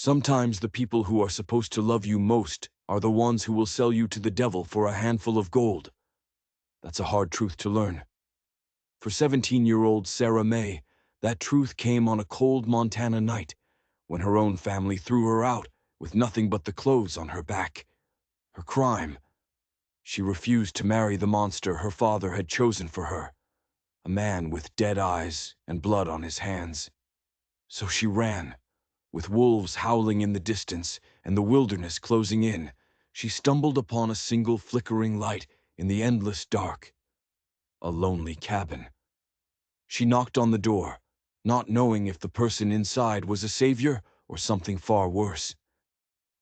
Sometimes the people who are supposed to love you most are the ones who will sell you to the devil for a handful of gold. That's a hard truth to learn. For 17-year-old Sarah May, that truth came on a cold Montana night when her own family threw her out with nothing but the clothes on her back. Her crime: she refused to marry the monster her father had chosen for her, a man with dead eyes and blood on his hands. So she ran. With wolves howling in the distance and the wilderness closing in, she stumbled upon a single flickering light in the endless dark. A lonely cabin. She knocked on the door, not knowing if the person inside was a savior or something far worse.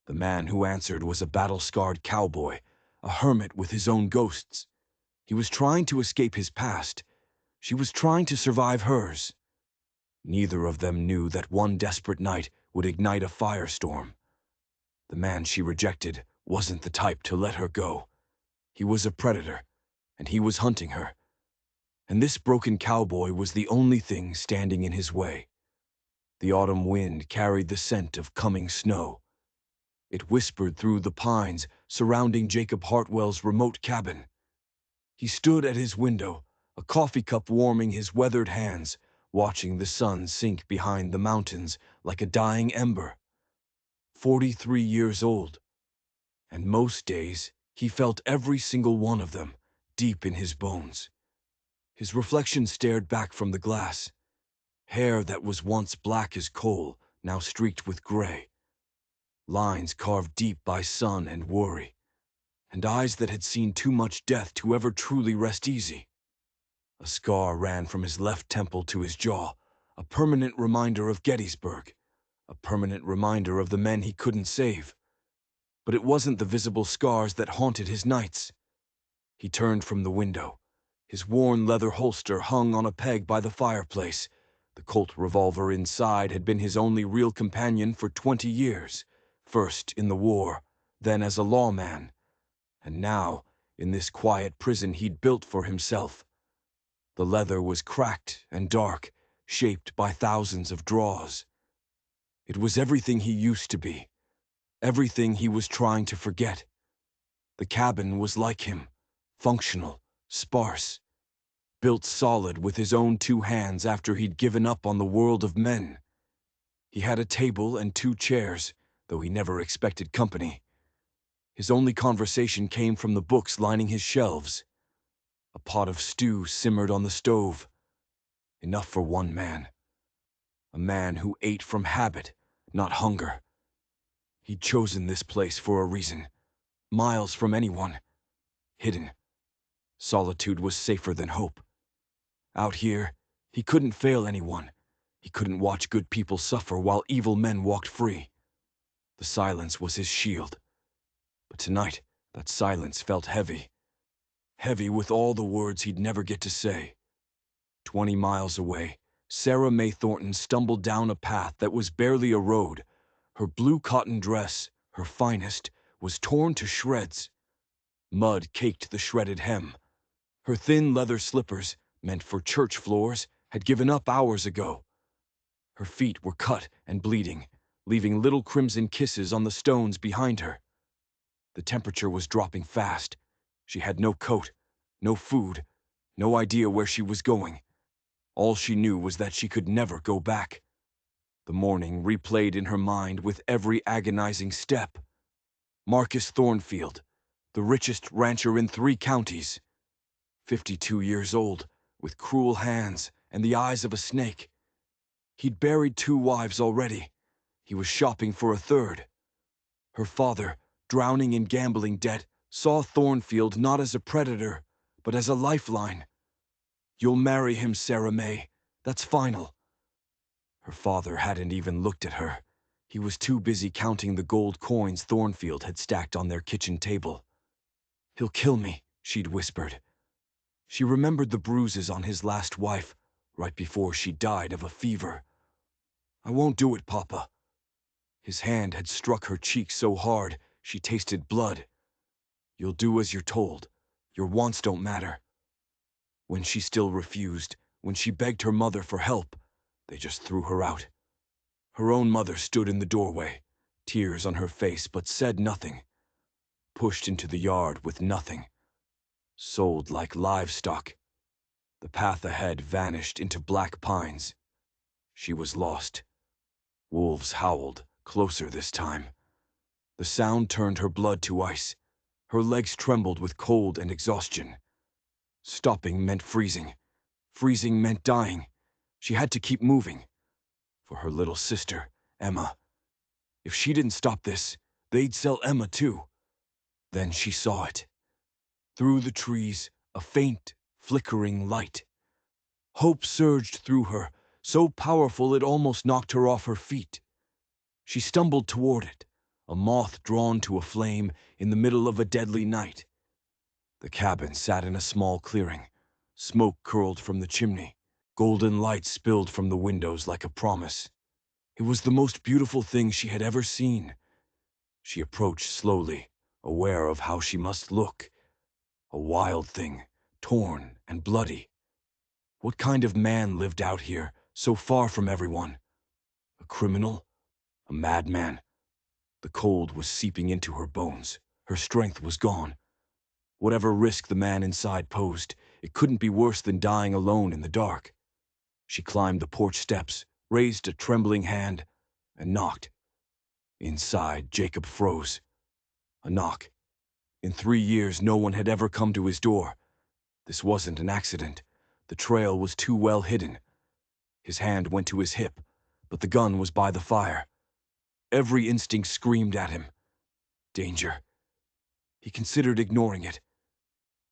The man who answered was a battle-scarred cowboy, a hermit with his own ghosts. He was trying to escape his past. She was trying to survive hers. Neither of them knew that one desperate night would ignite a firestorm. The man she rejected wasn't the type to let her go. He was a predator, and he was hunting her. And this broken cowboy was the only thing standing in his way. The autumn wind carried the scent of coming snow. It whispered through the pines surrounding Jacob Hartwell's remote cabin. He stood at his window, a coffee cup warming his weathered hands, watching the sun sink behind the mountains like a dying ember. 43 years old. And most days, he felt every single one of them, deep in his bones. His reflection stared back from the glass. Hair that was once black as coal, now streaked with gray. Lines carved deep by sun and worry. And eyes that had seen too much death to ever truly rest easy. A scar ran from his left temple to his jaw, a permanent reminder of Gettysburg, a permanent reminder of the men he couldn't save. But it wasn't the visible scars that haunted his nights. He turned from the window. His worn leather holster hung on a peg by the fireplace. The Colt revolver inside had been his only real companion for 20 years, first in the war, then as a lawman, and now in this quiet prison he'd built for himself. The leather was cracked and dark, shaped by thousands of draws. It was everything he used to be, everything he was trying to forget. The cabin was like him, functional, sparse, built solid with his own 2 hands after he'd given up on the world of men. He had a table and 2 chairs, though he never expected company. His only conversation came from the books lining his shelves. A pot of stew simmered on the stove. Enough for one man. A man who ate from habit, not hunger. He'd chosen this place for a reason. Miles from anyone. Hidden. Solitude was safer than hope. Out here, he couldn't fail anyone. He couldn't watch good people suffer while evil men walked free. The silence was his shield. But tonight, that silence felt heavy. Heavy with all the words he'd never get to say. 20 miles away, Sarah May Thornton stumbled down a path that was barely a road. Her blue cotton dress, her finest, was torn to shreds. Mud caked the shredded hem. Her thin leather slippers, meant for church floors, had given up hours ago. Her feet were cut and bleeding, leaving little crimson kisses on the stones behind her. The temperature was dropping fast. She had no coat, no food, no idea where she was going. All she knew was that she could never go back. The morning replayed in her mind with every agonizing step. Marcus Thornfield, the richest rancher in 3 counties. 52 years old, with cruel hands and the eyes of a snake. He'd buried 2 wives already. He was shopping for a 3rd. Her father, drowning in gambling debt, saw Thornfield not as a predator, but as a lifeline. "You'll marry him, Sarah May. That's final." Her father hadn't even looked at her. He was too busy counting the gold coins Thornfield had stacked on their kitchen table. "He'll kill me," she'd whispered. She remembered the bruises on his last wife, right before she died of a fever. "I won't do it, Papa." His hand had struck her cheek so hard, she tasted blood. "You'll do as you're told. Your wants don't matter." When she still refused, when she begged her mother for help, they just threw her out. Her own mother stood in the doorway, tears on her face but said nothing, pushed into the yard with nothing, sold like livestock. The path ahead vanished into black pines. She was lost. Wolves howled, closer this time. The sound turned her blood to ice. Her legs trembled with cold and exhaustion. Stopping meant freezing. Freezing meant dying. She had to keep moving. For her little sister, Emma. If she didn't stop this, they'd sell Emma too. Then she saw it. Through the trees, a faint, flickering light. Hope surged through her, so powerful it almost knocked her off her feet. She stumbled toward it, a moth drawn to a flame in the middle of a deadly night. The cabin sat in a small clearing. Smoke curled from the chimney. Golden light spilled from the windows like a promise. It was the most beautiful thing she had ever seen. She approached slowly, aware of how she must look. A wild thing, torn and bloody. What kind of man lived out here, so far from everyone? A criminal? A madman? The cold was seeping into her bones. Her strength was gone. Whatever risk the man inside posed, it couldn't be worse than dying alone in the dark. She climbed the porch steps, raised a trembling hand, and knocked. Inside, Jacob froze. A knock. In 3 years, no one had ever come to his door. This wasn't an accident. The trail was too well hidden. His hand went to his hip, but the gun was by the fire. Every instinct screamed at him. Danger. He considered ignoring it.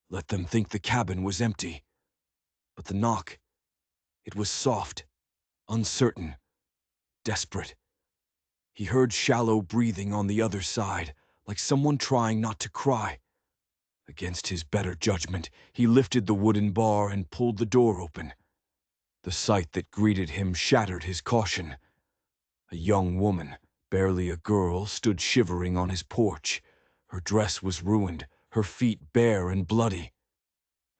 Let them think the cabin was empty. But the knock, it was soft, uncertain, desperate. He heard shallow breathing on the other side, like someone trying not to cry. Against his better judgment, he lifted the wooden bar and pulled the door open. The sight that greeted him shattered his caution. A young woman, barely a girl, stood shivering on his porch. Her dress was ruined, her feet bare and bloody.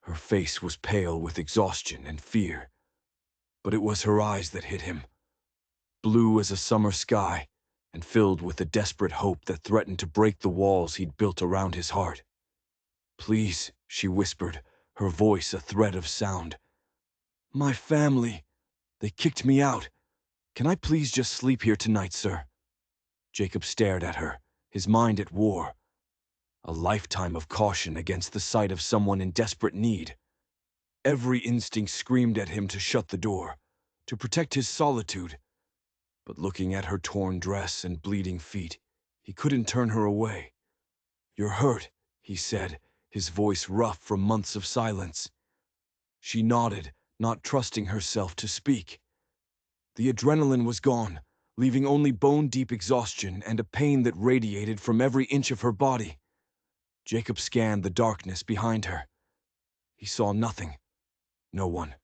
Her face was pale with exhaustion and fear. But it was her eyes that hit him. Blue as a summer sky, and filled with a desperate hope that threatened to break the walls he'd built around his heart. "Please," she whispered, her voice a thread of sound. "My family. They kicked me out. Can I please just sleep here tonight, sir?" Jacob stared at her, his mind at war. A lifetime of caution against the sight of someone in desperate need. Every instinct screamed at him to shut the door, to protect his solitude. But looking at her torn dress and bleeding feet, he couldn't turn her away. "You're hurt," he said, his voice rough from months of silence. She nodded, not trusting herself to speak. The adrenaline was gone, leaving only bone-deep exhaustion and a pain that radiated from every inch of her body. Jacob scanned the darkness behind her. He saw nothing. No one.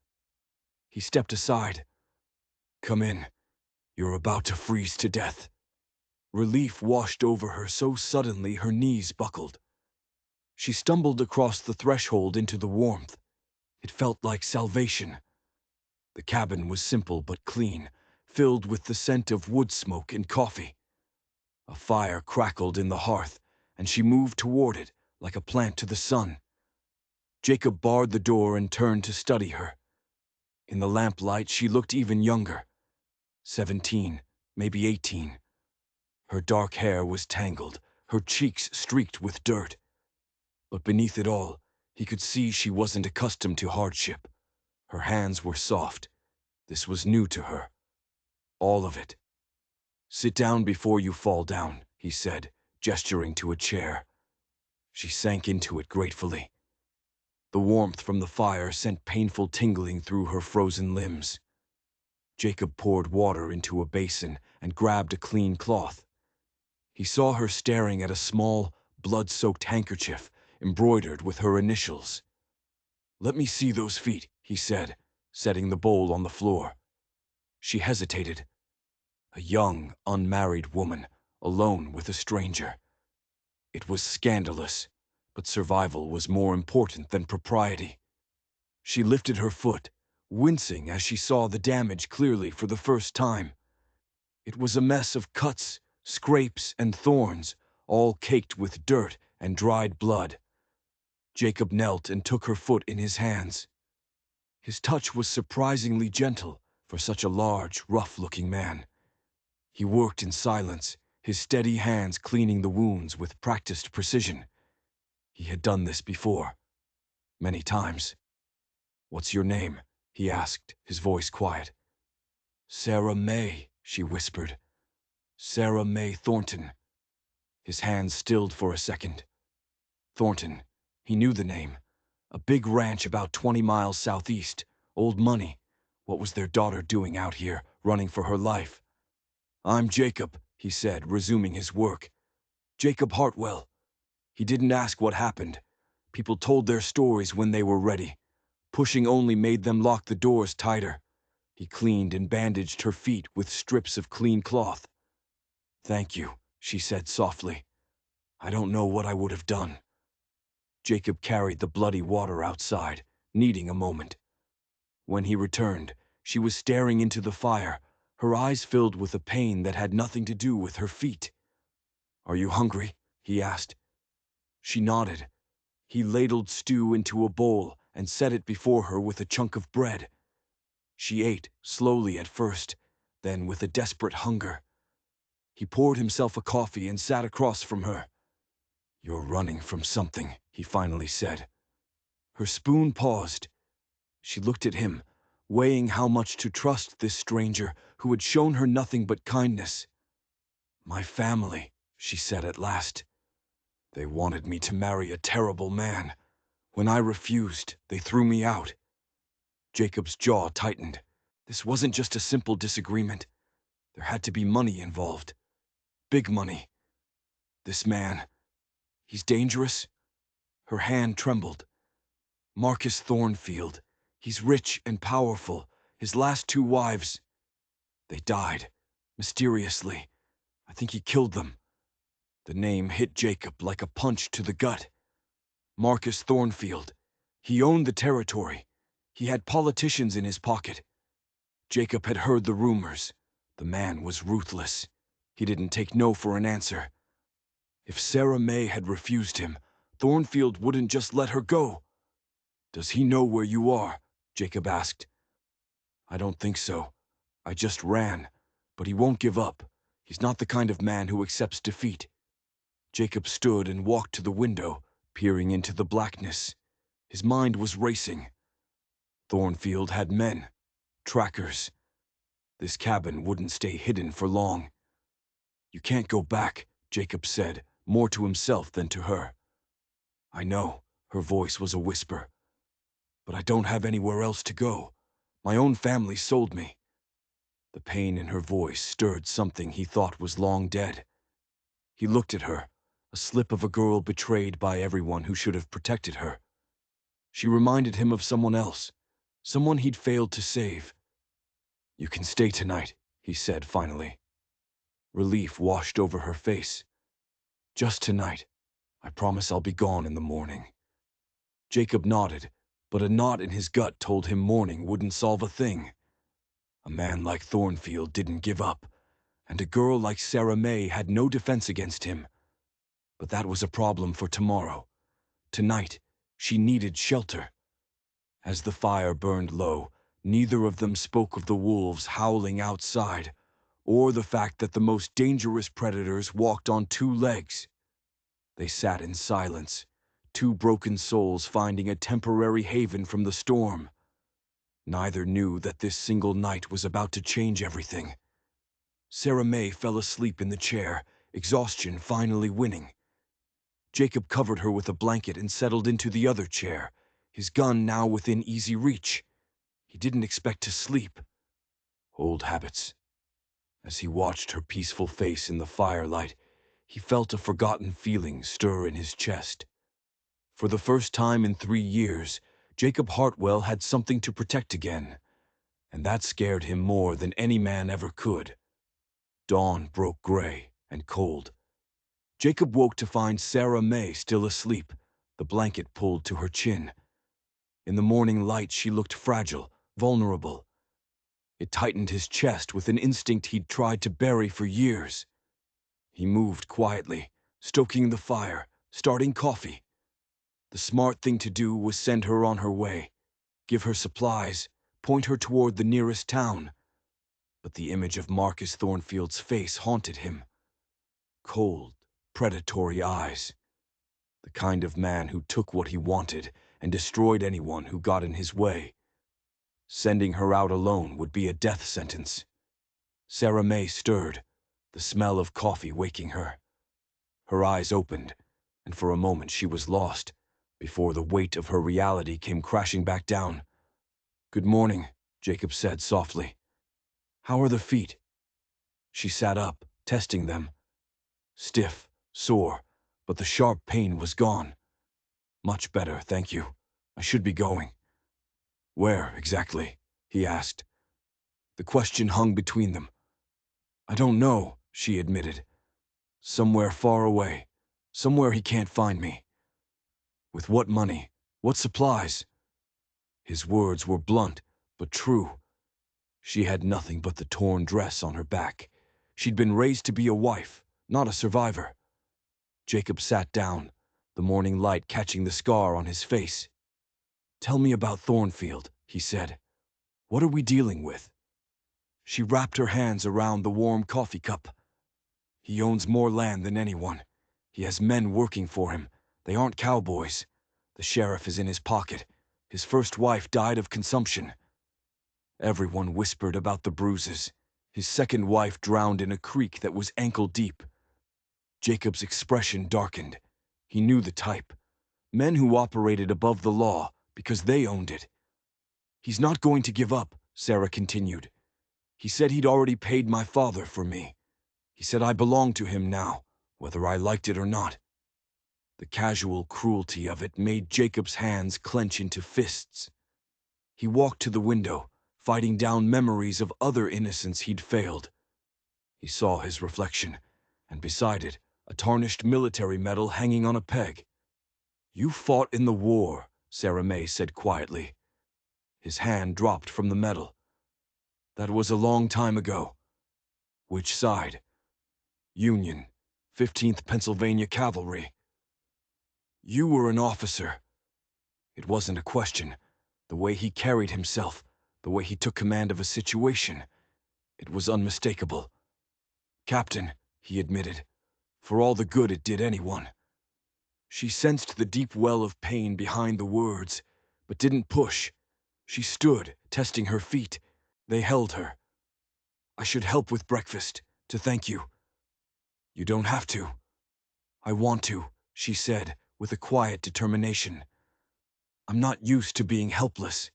He stepped aside. "Come in. You're about to freeze to death." Relief washed over her so suddenly her knees buckled. She stumbled across the threshold into the warmth. It felt like salvation. The cabin was simple but clean, filled with the scent of wood smoke and coffee. A fire crackled in the hearth, and she moved toward it like a plant to the sun. Jacob barred the door and turned to study her. In the lamplight, she looked even younger. 17, maybe 18. Her dark hair was tangled, her cheeks streaked with dirt. But beneath it all, he could see she wasn't accustomed to hardship. Her hands were soft. This was new to her. All of it. "Sit down before you fall down," he said, gesturing to a chair. She sank into it gratefully. The warmth from the fire sent painful tingling through her frozen limbs. Jacob poured water into a basin and grabbed a clean cloth. He saw her staring at a small, blood-soaked handkerchief embroidered with her initials. "Let me see those feet," he said, setting the bowl on the floor. She hesitated. A young, unmarried woman, alone with a stranger. It was scandalous, but survival was more important than propriety. She lifted her foot, wincing as she saw the damage clearly for the first time. It was a mess of cuts, scrapes and thorns, all caked with dirt and dried blood. Jacob knelt and took her foot in his hands. His touch was surprisingly gentle for such a large, rough-looking man. He worked in silence, his steady hands cleaning the wounds with practiced precision. He had done this before, many times. "What's your name?" he asked, his voice quiet. "Sarah May," she whispered. "Sarah May Thornton." His hands stilled for a second. Thornton. He knew the name. A big ranch about 20 miles southeast. Old money. What was their daughter doing out here, running for her life? "I'm Jacob," he said, resuming his work. "Jacob Hartwell." He didn't ask what happened. People told their stories when they were ready. Pushing only made them lock the doors tighter. He cleaned and bandaged her feet with strips of clean cloth. "Thank you," she said softly. "I don't know what I would have done." Jacob carried the bloody water outside, needing a moment. When he returned, she was staring into the fire, her eyes filled with a pain that had nothing to do with her feet. "Are you hungry?" he asked. She nodded. He ladled stew into a bowl and set it before her with a chunk of bread. She ate, slowly at first, then with a desperate hunger. He poured himself a coffee and sat across from her. "You're running from something," he finally said. Her spoon paused. She looked at him, weighing how much to trust this stranger who had shown her nothing but kindness. "My family," she said at last. "They wanted me to marry a terrible man. When I refused, they threw me out." Jacob's jaw tightened. This wasn't just a simple disagreement. There had to be money involved. Big money. This man, he's dangerous? Her hand trembled. "Marcus Thornfield. He's rich and powerful. His last 2 wives, they died. Mysteriously. I think he killed them." The name hit Jacob like a punch to the gut. Marcus Thornfield. He owned the territory. He had politicians in his pocket. Jacob had heard the rumors. The man was ruthless. He didn't take no for an answer. If Sarah May had refused him, Thornfield wouldn't just let her go. "Does he know where you are?" Jacob asked. "I don't think so. I just ran. But he won't give up. He's not the kind of man who accepts defeat." Jacob stood and walked to the window, peering into the blackness. His mind was racing. Thornfield had men. Trackers. This cabin wouldn't stay hidden for long. "You can't go back," Jacob said, more to himself than to her. "I know," her voice was a whisper. "But I don't have anywhere else to go. My own family sold me." The pain in her voice stirred something he thought was long dead. He looked at her, a slip of a girl betrayed by everyone who should have protected her. She reminded him of someone else, someone he'd failed to save. "You can stay tonight," he said finally. Relief washed over her face. "Just tonight. I promise I'll be gone in the morning." Jacob nodded, but a knot in his gut told him morning wouldn't solve a thing. A man like Thornfield didn't give up, and a girl like Sarah May had no defense against him. But that was a problem for tomorrow. Tonight, she needed shelter. As the fire burned low, neither of them spoke of the wolves howling outside, or the fact that the most dangerous predators walked on 2 legs. They sat in silence, 2 broken souls finding a temporary haven from the storm. Neither knew that this single night was about to change everything. Sarah May fell asleep in the chair, exhaustion finally winning. Jacob covered her with a blanket and settled into the other chair, his gun now within easy reach. He didn't expect to sleep. Old habits. As he watched her peaceful face in the firelight, he felt a forgotten feeling stir in his chest. For the first time in 3 years, Jacob Hartwell had something to protect again, and that scared him more than any man ever could. Dawn broke gray and cold. Jacob woke to find Sarah May still asleep, the blanket pulled to her chin. In the morning light, she looked fragile, vulnerable. It tightened his chest with an instinct he'd tried to bury for years. He moved quietly, stoking the fire, starting coffee. The smart thing to do was send her on her way, give her supplies, point her toward the nearest town. But the image of Marcus Thornfield's face haunted him. Cold, predatory eyes. The kind of man who took what he wanted and destroyed anyone who got in his way. Sending her out alone would be a death sentence. Sarah May stirred, the smell of coffee waking her. Her eyes opened, and for a moment she was lost, before the weight of her reality came crashing back down. "Good morning," Jacob said softly. "How are the feet?" She sat up, testing them. Stiff, sore, but the sharp pain was gone. "Much better, thank you. I should be going." "Where, exactly?" he asked. The question hung between them. "I don't know," she admitted. "Somewhere far away. Somewhere he can't find me." "With what money? What supplies?" His words were blunt, but true. She had nothing but the torn dress on her back. She'd been raised to be a wife, not a survivor. Jacob sat down, the morning light catching the scar on his face. "Tell me about Thornfield," he said. "What are we dealing with?" She wrapped her hands around the warm coffee cup. "He owns more land than anyone. He has men working for him. They aren't cowboys. The sheriff is in his pocket. His first wife died of consumption." Everyone whispered about the bruises. His second wife drowned in a creek that was ankle deep. Jacob's expression darkened. He knew the type. Men who operated above the law because they owned it. "He's not going to give up," Sarah continued. "He said he'd already paid my father for me. He said I belonged to him now, whether I liked it or not." The casual cruelty of it made Jacob's hands clench into fists. He walked to the window, fighting down memories of other innocents he'd failed. He saw his reflection, and beside it, a tarnished military medal hanging on a peg. "You fought in the war," Sarah May said quietly. His hand dropped from the medal. "That was a long time ago." "Which side?" "Union, 15th Pennsylvania Cavalry." "You were an officer." It wasn't a question. The way he carried himself, the way he took command of a situation, it was unmistakable. "Captain," he admitted, "for all the good it did anyone." She sensed the deep well of pain behind the words, but didn't push. She stood, testing her feet. They held her. "I should help with breakfast, to thank you." "You don't have to." "I want to," she said, with a quiet determination. "I'm not used to being helpless."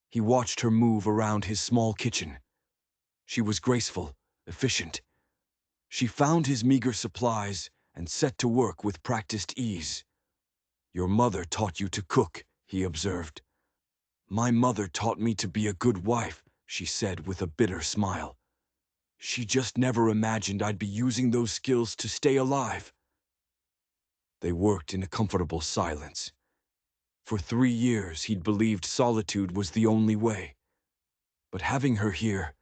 He watched her move around his small kitchen. She was graceful, efficient. She found his meager supplies and set to work with practiced ease. "Your mother taught you to cook," he observed. "My mother taught me to be a good wife," she said with a bitter smile. "She just never imagined I'd be using those skills to stay alive." They worked in a comfortable silence. For 3 years he'd believed solitude was the only way. But having her here,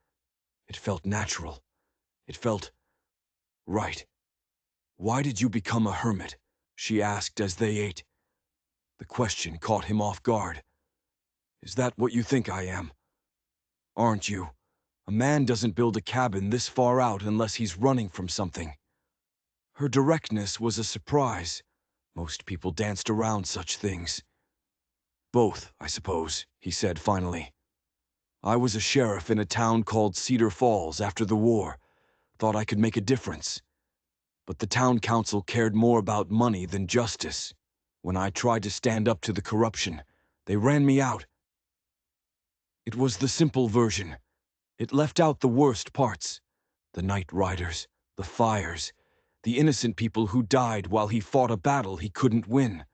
it felt natural. It felt right. "Why did you become a hermit?" she asked as they ate. The question caught him off guard. "Is that what you think I am?" "Aren't you? A man doesn't build a cabin this far out unless he's running from something." Her directness was a surprise. Most people danced around such things. "Both, I suppose," he said finally. "I was a sheriff in a town called Cedar Falls after the war. Thought I could make a difference. But the town council cared more about money than justice. When I tried to stand up to the corruption, they ran me out." It was the simple version. It left out the worst parts. The night riders, the fires, the innocent people who died while he fought a battle he couldn't win.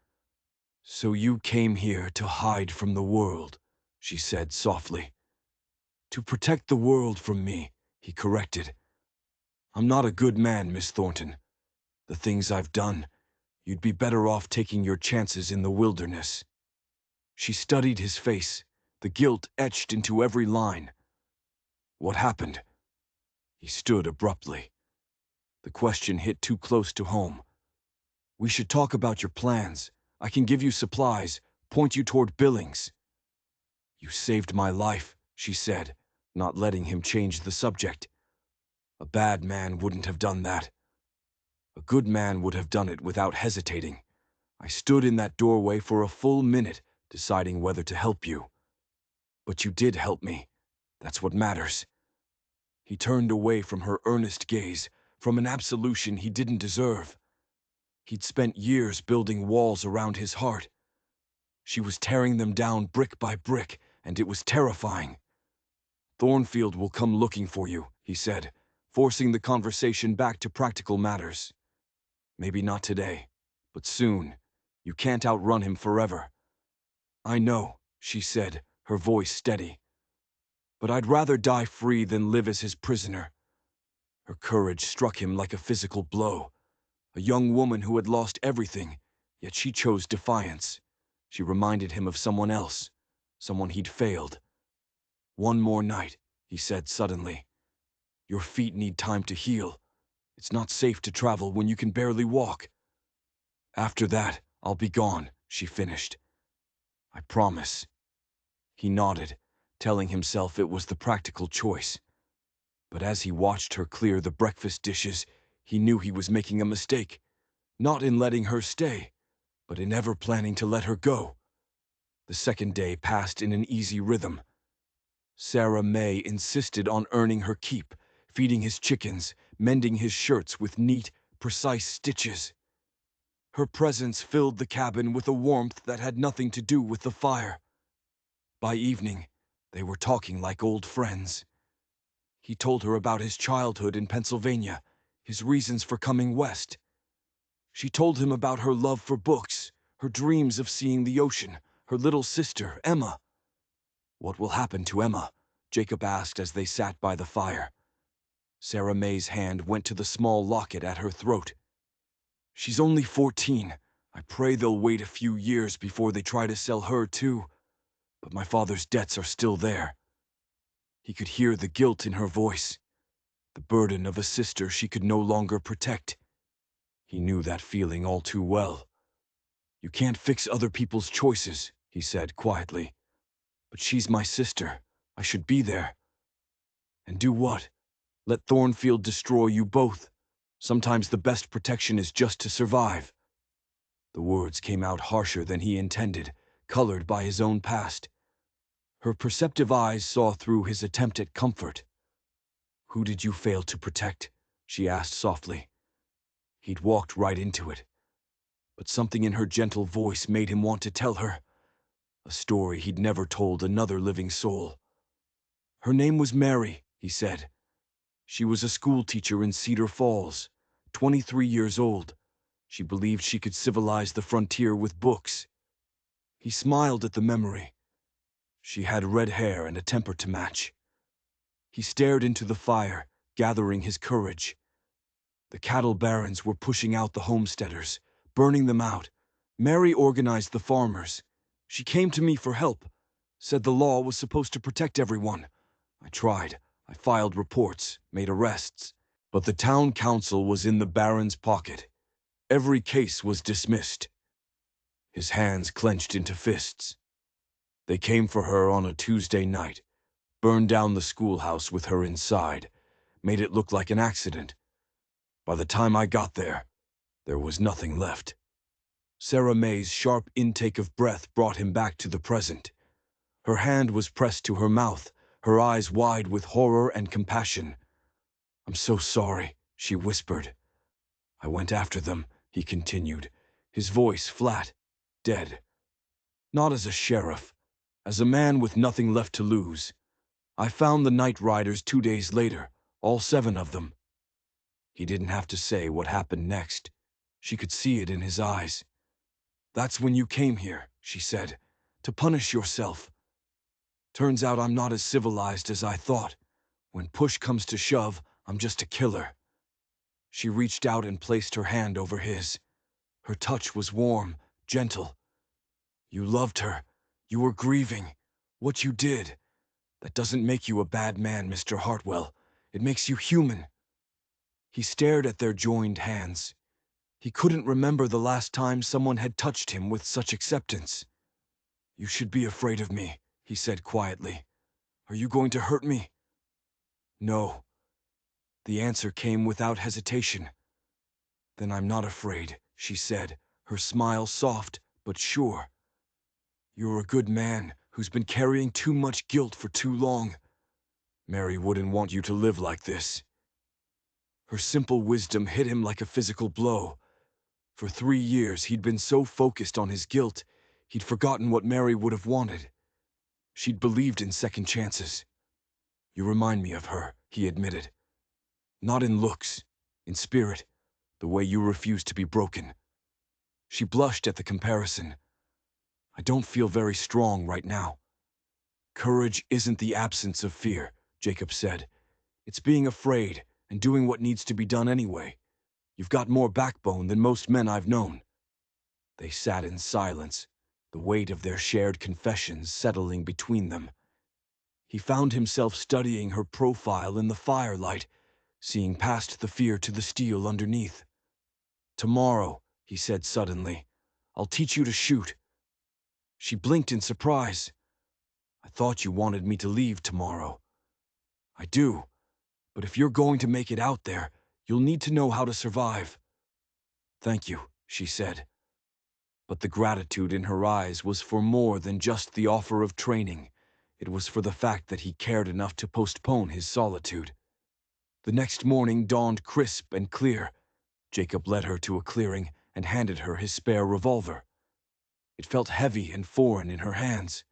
"So you came here to hide from the world," she said softly. "To protect the world from me," he corrected. "I'm not a good man, Miss Thornton. The things I've done, you'd be better off taking your chances in the wilderness." She studied his face, the guilt etched into every line. "What happened?" He stood abruptly. The question hit too close to home. "We should talk about your plans. I can give you supplies, point you toward Billings." "You saved my life," she said, not letting him change the subject. "A bad man wouldn't have done that. A good man would have done it without hesitating. I stood in that doorway for a full minute, deciding whether to help you. But you did help me. That's what matters." He turned away from her earnest gaze, from an absolution he didn't deserve. He'd spent years building walls around his heart. She was tearing them down brick by brick, and it was terrifying. "Thornfield will come looking for you," he said, forcing the conversation back to practical matters. "Maybe not today, but soon. You can't outrun him forever." "I know," she said, her voice steady. "But I'd rather die free than live as his prisoner." Her courage struck him like a physical blow. A young woman who had lost everything, yet she chose defiance. She reminded him of someone else, someone he'd failed. "One more night," he said suddenly. "Your feet need time to heal. It's not safe to travel when you can barely walk." "After that, I'll be gone," she finished. "I promise." He nodded, telling himself it was the practical choice. But as he watched her clear the breakfast dishes, he knew he was making a mistake. Not in letting her stay, but in ever planning to let her go. The second day passed in an easy rhythm. Sarah May insisted on earning her keep, feeding his chickens, mending his shirts with neat, precise stitches. Her presence filled the cabin with a warmth that had nothing to do with the fire. By evening, they were talking like old friends. He told her about his childhood in Pennsylvania, his reasons for coming west. She told him about her love for books, her dreams of seeing the ocean, her little sister, Emma. "What will happen to Emma?" Jacob asked as they sat by the fire. Sarah May's hand went to the small locket at her throat. "She's only 14. I pray they'll wait a few years before they try to sell her too. But my father's debts are still there." He could hear the guilt in her voice, the burden of a sister she could no longer protect. He knew that feeling all too well. "You can't fix other people's choices," he said quietly. "But she's my sister. I should be there." "And do what? Let Thornfield destroy you both? Sometimes the best protection is just to survive." The words came out harsher than he intended, colored by his own past. Her perceptive eyes saw through his attempt at comfort. "Who did you fail to protect?" she asked softly. He'd walked right into it. But something in her gentle voice made him want to tell her a story he'd never told another living soul. "Her name was Mary," he said. "She was a school teacher in Cedar Falls, 23 years old. She believed she could civilize the frontier with books." He smiled at the memory. She had red hair and a temper to match. He stared into the fire, gathering his courage. The cattle barons were pushing out the homesteaders, burning them out. Mary organized the farmers. She came to me for help, said the law was supposed to protect everyone. I tried. I filed reports, made arrests. But the town council was in the baron's pocket. Every case was dismissed. His hands clenched into fists. They came for her on a Tuesday night, burned down the schoolhouse with her inside, made it look like an accident. By the time I got there was nothing left. Sarah May's sharp intake of breath brought him back to the present. Her hand was pressed to her mouth, her eyes wide with horror and compassion. "I'm so sorry," she whispered. "I went after them," he continued, his voice flat, dead. "Not as a sheriff, as a man with nothing left to lose. I found the night riders 2 days later, all 7 of them." He didn't have to say what happened next. She could see it in his eyes. "That's when you came here," she said, "to punish yourself. Turns out I'm not as civilized as I thought. When push comes to shove, I'm just a killer." She reached out and placed her hand over his. Her touch was warm, gentle. "You loved her. You were grieving. What you did. That doesn't make you a bad man, Mr. Hartwell. It makes you human." He stared at their joined hands. He couldn't remember the last time someone had touched him with such acceptance. "You should be afraid of me," he said quietly. "Are you going to hurt me?" "No." The answer came without hesitation. "Then I'm not afraid," she said, her smile soft but sure. "You're a good man who's been carrying too much guilt for too long. Mary wouldn't want you to live like this." Her simple wisdom hit him like a physical blow. For 3 years he'd been so focused on his guilt, he'd forgotten what Mary would have wanted. She'd believed in second chances. "You remind me of her," he admitted. "Not in looks, in spirit, the way you refuse to be broken." She blushed at the comparison. "I don't feel very strong right now." "Courage isn't the absence of fear," Jacob said. "It's being afraid and doing what needs to be done anyway. You've got more backbone than most men I've known." They sat in silence, the weight of their shared confessions settling between them. He found himself studying her profile in the firelight, seeing past the fear to the steel underneath. "Tomorrow," he said suddenly, "I'll teach you to shoot." She blinked in surprise. "I thought you wanted me to leave tomorrow." "I do, but if you're going to make it out there, you'll need to know how to survive." "Thank you," she said. But the gratitude in her eyes was for more than just the offer of training. It was for the fact that he cared enough to postpone his solitude. The next morning dawned crisp and clear. Jacob led her to a clearing and handed her his spare revolver. It felt heavy and foreign in her hands.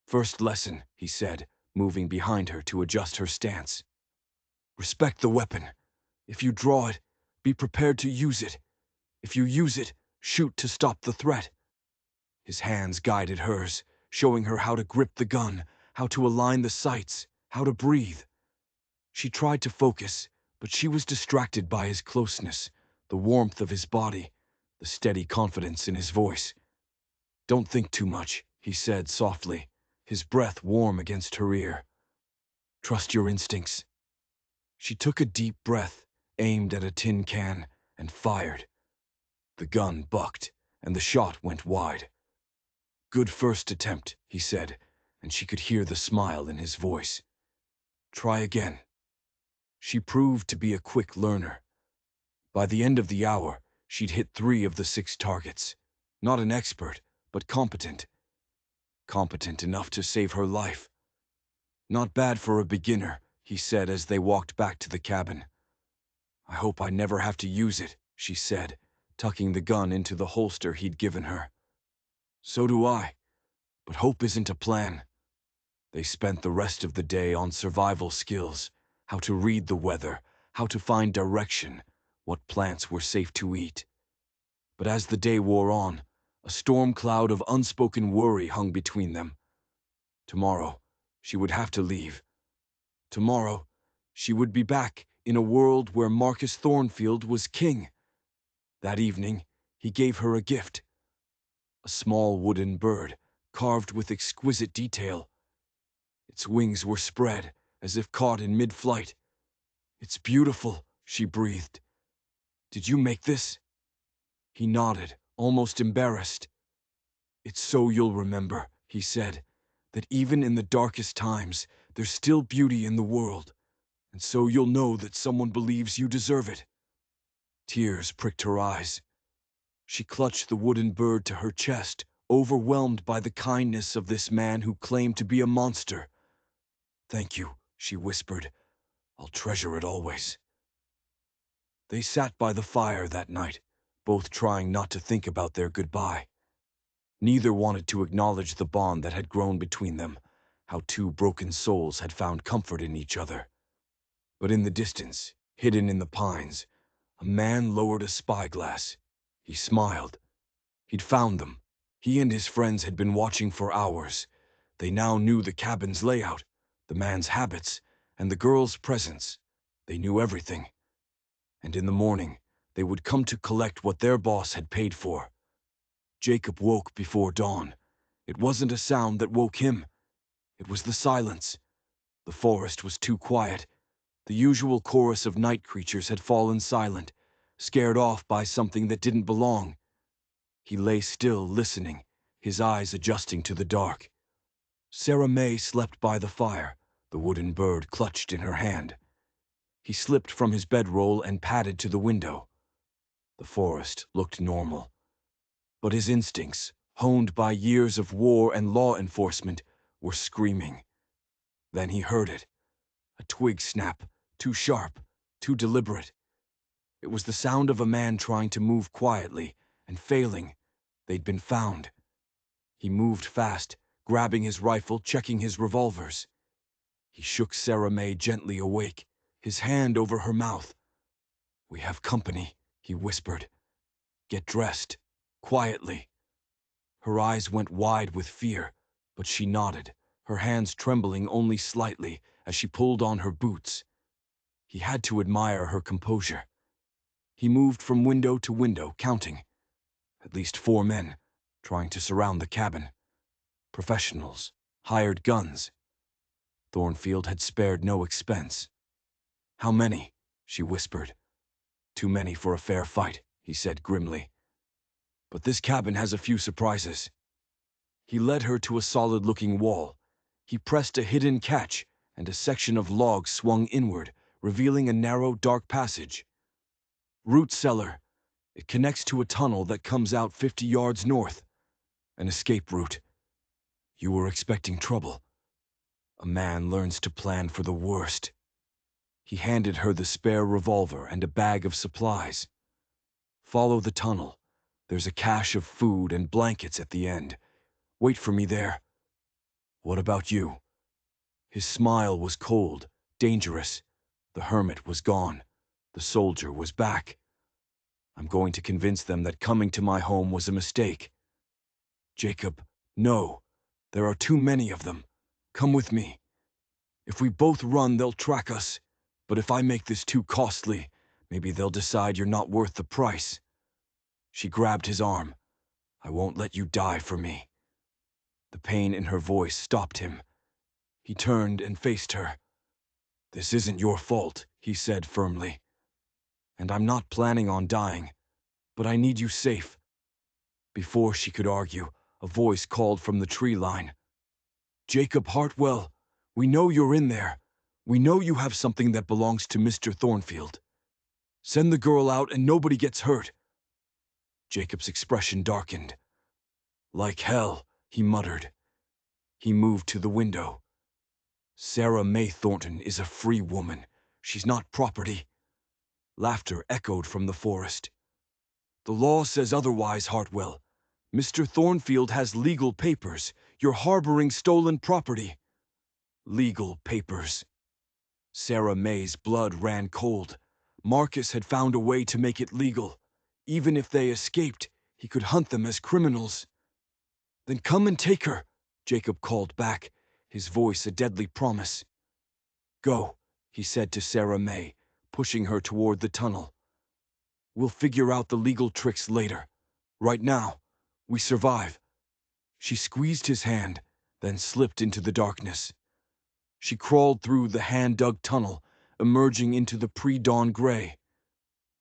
"First lesson," he said, moving behind her to adjust her stance. "Respect the weapon. If you draw it, be prepared to use it. If you use it, shoot to stop the threat." His hands guided hers, showing her how to grip the gun, how to align the sights, how to breathe. She tried to focus, but she was distracted by his closeness, the warmth of his body, the steady confidence in his voice. "Don't think too much," he said softly, his breath warm against her ear. "Trust your instincts." She took a deep breath, aimed at a tin can, and fired. The gun bucked, and the shot went wide. "Good first attempt," he said, and she could hear the smile in his voice. "Try again." She proved to be a quick learner. By the end of the hour, she'd hit 3 of the 6 targets. Not an expert, but competent. Competent enough to save her life. "Not bad for a beginner," he said as they walked back to the cabin. "I hope I never have to use it," she said, tucking the gun into the holster he'd given her. "So do I, but hope isn't a plan." They spent the rest of the day on survival skills, how to read the weather, how to find direction, what plants were safe to eat. But as the day wore on, a storm cloud of unspoken worry hung between them. Tomorrow, she would have to leave. Tomorrow, she would be back in a world where Marcus Thornfield was king. That evening, he gave her a gift. A small wooden bird, carved with exquisite detail. Its wings were spread, as if caught in mid-flight. "It's beautiful," she breathed. "Did you make this?" He nodded, almost embarrassed. "It's so you'll remember," he said, "that even in the darkest times, there's still beauty in the world, and so you'll know that someone believes you deserve it." Tears pricked her eyes. She clutched the wooden bird to her chest, overwhelmed by the kindness of this man who claimed to be a monster. "Thank you," she whispered. "I'll treasure it always." They sat by the fire that night, both trying not to think about their goodbye. Neither wanted to acknowledge the bond that had grown between them, how 2 broken souls had found comfort in each other. But in the distance, hidden in the pines, a man lowered a spyglass. He smiled. He'd found them. He and his friends had been watching for hours. They now knew the cabin's layout, the man's habits, and the girl's presence. They knew everything. And in the morning, they would come to collect what their boss had paid for. Jacob woke before dawn. It wasn't a sound that woke him. It was the silence. The forest was too quiet. The usual chorus of night creatures had fallen silent, scared off by something that didn't belong. He lay still, listening, his eyes adjusting to the dark. Sarah May slept by the fire, the wooden bird clutched in her hand. He slipped from his bedroll and padded to the window. The forest looked normal, but his instincts, honed by years of war and law enforcement, were screaming. Then he heard it. A twig snap, too sharp, too deliberate. It was the sound of a man trying to move quietly, and failing. They'd been found. He moved fast, grabbing his rifle, checking his revolvers. He shook Sarah May gently awake, his hand over her mouth. "We have company," he whispered. "Get dressed, quietly." Her eyes went wide with fear, but she nodded, her hands trembling only slightly as she pulled on her boots. He had to admire her composure. He moved from window to window, counting. At least 4 men, trying to surround the cabin. Professionals, hired guns. Thornfield had spared no expense. "How many?" she whispered. "Too many for a fair fight," he said grimly. "But this cabin has a few surprises." He led her to a solid-looking wall. He pressed a hidden catch, and a section of log swung inward, revealing a narrow, dark passage. "Root cellar. It connects to a tunnel that comes out 50 yards north. An escape route. You were expecting trouble. A man learns to plan for the worst." He handed her the spare revolver and a bag of supplies. "Follow the tunnel. There's a cache of food and blankets at the end. Wait for me there." "What about you?" His smile was cold, dangerous. The hermit was gone. The soldier was back. "I'm going to convince them that coming to my home was a mistake." "Jacob, no. There are too many of them. Come with me. If we both run, they'll track us. But if I make this too costly, maybe they'll decide you're not worth the price." She grabbed his arm. "I won't let you die for me." The pain in her voice stopped him. He turned and faced her. "This isn't your fault," he said firmly. "And I'm not planning on dying. But I need you safe." Before she could argue, a voice called from the tree line. "Jacob Hartwell, we know you're in there. We know you have something that belongs to Mr. Thornfield. Send the girl out and nobody gets hurt." Jacob's expression darkened. "Like hell," he muttered. He moved to the window. "Sarah May Thornton is a free woman. She's not property." Laughter echoed from the forest. "The law says otherwise, Hartwell. Mr. Thornfield has legal papers. You're harboring stolen property." Legal papers. Sarah May's blood ran cold. Marcus had found a way to make it legal. Even if they escaped, he could hunt them as criminals. "Then come and take her," Jacob called back, his voice a deadly promise. "Go," he said to Sarah May, pushing her toward the tunnel. "We'll figure out the legal tricks later. Right now, we survive." She squeezed his hand, then slipped into the darkness. She crawled through the hand-dug tunnel, emerging into the pre-dawn gray.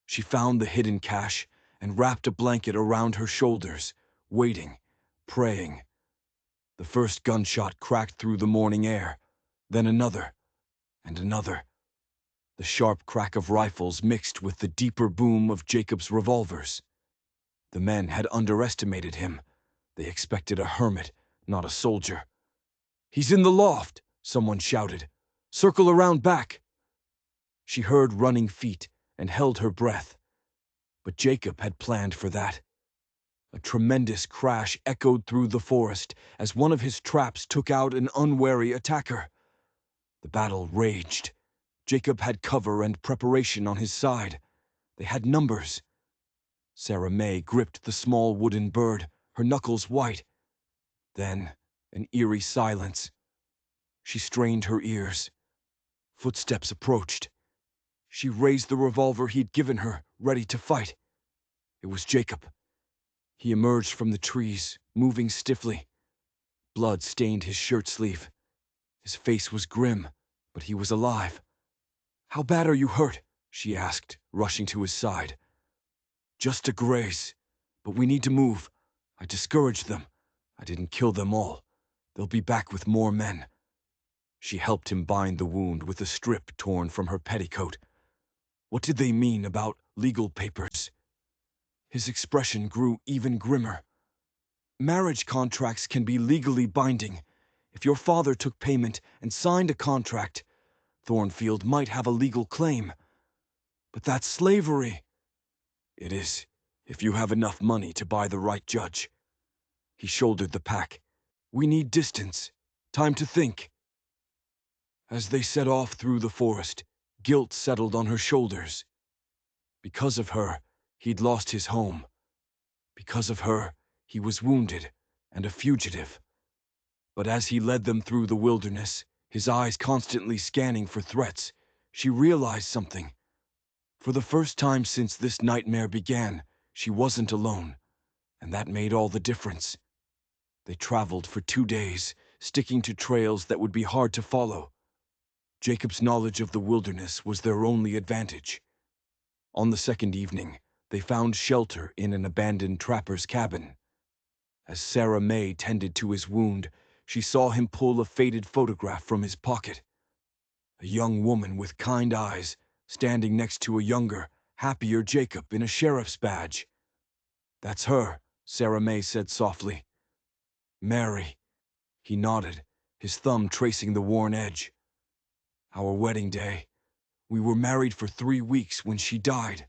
She found the hidden cache and wrapped a blanket around her shoulders, waiting, praying. The first gunshot cracked through the morning air, then another, and another. The sharp crack of rifles mixed with the deeper boom of Jacob's revolvers. The men had underestimated him. They expected a hermit, not a soldier. "He's in the loft!" someone shouted. "Circle around back!" She heard running feet and held her breath. But Jacob had planned for that. A tremendous crash echoed through the forest as one of his traps took out an unwary attacker. The battle raged. Jacob had cover and preparation on his side. They had numbers. Sarah May gripped the small wooden bird, her knuckles white. Then, an eerie silence. She strained her ears. Footsteps approached. She raised the revolver he'd given her, ready to fight. It was Jacob. He emerged from the trees, moving stiffly. Blood stained his shirt sleeve. His face was grim, but he was alive. "How bad are you hurt?" she asked, rushing to his side. "Just a graze. But we need to move. I discouraged them. I didn't kill them all. They'll be back with more men." She helped him bind the wound with a strip torn from her petticoat. What did they mean about legal papers? His expression grew even grimmer. "Marriage contracts can be legally binding. If your father took payment and signed a contract, Thornfield might have a legal claim. But that's slavery." "It is, if you have enough money to buy the right judge." He shouldered the pack. "We need distance. Time to think." As they set off through the forest, guilt settled on her shoulders. Because of her, he'd lost his home. Because of her, he was wounded and a fugitive. But as he led them through the wilderness, his eyes constantly scanning for threats, she realized something. For the first time since this nightmare began, she wasn't alone, and that made all the difference. They traveled for 2 days, sticking to trails that would be hard to follow. Jacob's knowledge of the wilderness was their only advantage. On the second evening, they found shelter in an abandoned trapper's cabin. As Sarah May tended to his wound, she saw him pull a faded photograph from his pocket. A young woman with kind eyes, standing next to a younger, happier Jacob in a sheriff's badge. "That's her," Sarah May said softly. "Mary." He nodded, his thumb tracing the worn edge. "Our wedding day. We were married for 3 weeks when she died."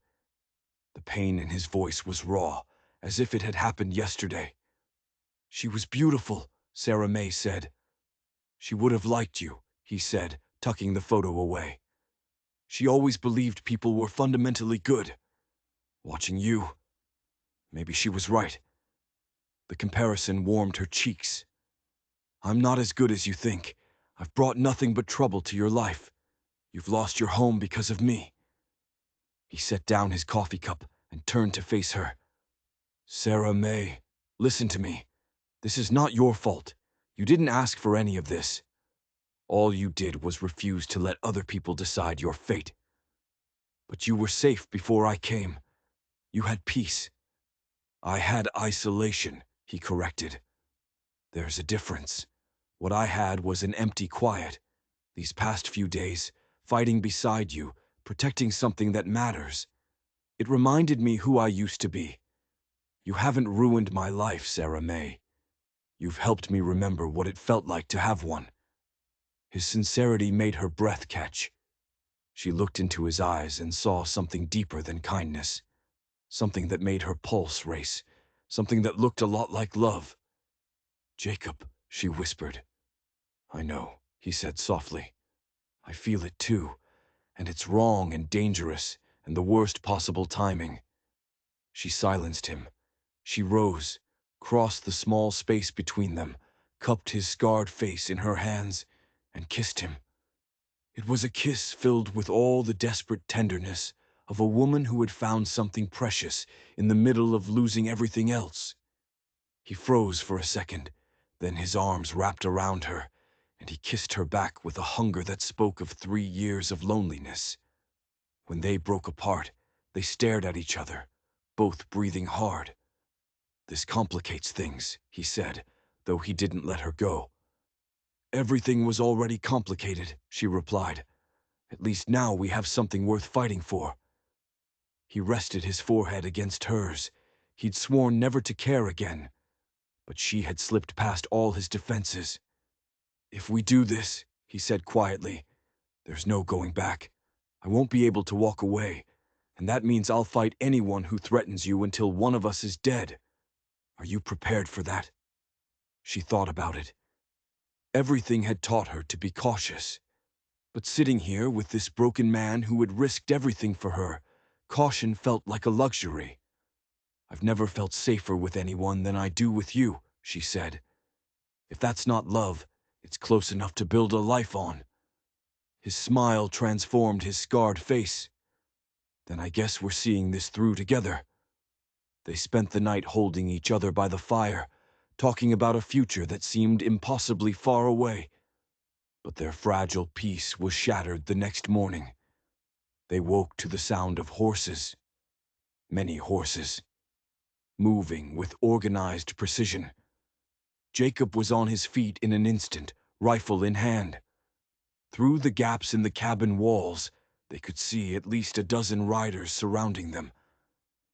The pain in his voice was raw, as if it had happened yesterday. "She was beautiful," Sarah May said. "She would have liked you," he said, tucking the photo away. "She always believed people were fundamentally good. Watching you, maybe she was right." The comparison warmed her cheeks. "I'm not as good as you think. I've brought nothing but trouble to your life. You've lost your home because of me." He set down his coffee cup and turned to face her. "Sarah May, listen to me. This is not your fault. You didn't ask for any of this. All you did was refuse to let other people decide your fate. But you were safe before I came. You had peace. I had isolation," he corrected. "There's a difference. What I had was an empty quiet. These past few days, fighting beside you, protecting something that matters. It reminded me who I used to be. You haven't ruined my life, Sarah May. You've helped me remember what it felt like to have one." His sincerity made her breath catch. She looked into his eyes and saw something deeper than kindness. Something that made her pulse race. Something that looked a lot like love. "Jacob," she whispered. "I know," he said softly. "I feel it too, and it's wrong and dangerous and the worst possible timing." She silenced him. She rose, crossed the small space between them, cupped his scarred face in her hands, and kissed him. It was a kiss filled with all the desperate tenderness of a woman who had found something precious in the middle of losing everything else. He froze for a second, then his arms wrapped around her, and he kissed her back with a hunger that spoke of 3 years of loneliness. When they broke apart, they stared at each other, both breathing hard. "This complicates things," he said, though he didn't let her go. "Everything was already complicated," she replied. "At least now we have something worth fighting for." He rested his forehead against hers. He'd sworn never to care again, but she had slipped past all his defenses. "If we do this," he said quietly, "there's no going back. I won't be able to walk away, and that means I'll fight anyone who threatens you until one of us is dead. Are you prepared for that?" She thought about it. Everything had taught her to be cautious. But sitting here with this broken man who had risked everything for her, caution felt like a luxury. "I've never felt safer with anyone than I do with you," she said. "If that's not love, it's close enough to build a life on." His smile transformed his scarred face. "Then I guess we're seeing this through together." They spent the night holding each other by the fire, talking about a future that seemed impossibly far away. But their fragile peace was shattered the next morning. They woke to the sound of horses, many horses, moving with organized precision. Jacob was on his feet in an instant, rifle in hand. Through the gaps in the cabin walls, they could see at least a dozen riders surrounding them.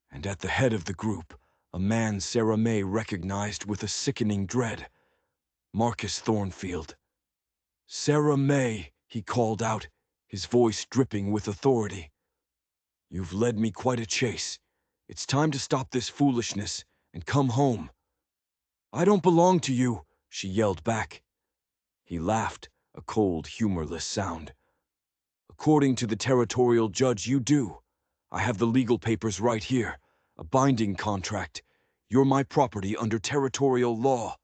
And at the head of the group, a man Sarah May recognized with a sickening dread. Marcus Thornfield. "Sarah May," he called out, his voice dripping with authority. "You've led me quite a chase. It's time to stop this foolishness and come home." "I don't belong to you," she yelled back. He laughed, a cold, humorless sound. "According to the territorial judge, you do. I have the legal papers right here, a binding contract. You're my property under territorial law."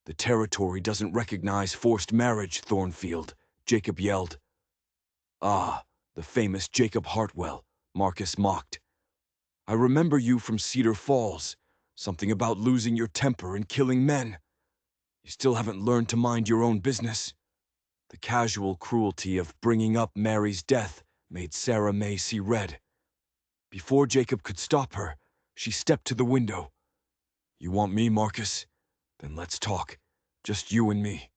"The territory doesn't recognize forced marriage, Thornfield," Jacob yelled. "Ah, the famous Jacob Hartwell," Marcus mocked. "I remember you from Cedar Falls. Something about losing your temper and killing men. You still haven't learned to mind your own business." The casual cruelty of bringing up Mary's death made Sarah May see red. Before Jacob could stop her, she stepped to the window. "You want me, Marcus? Then let's talk. Just you and me.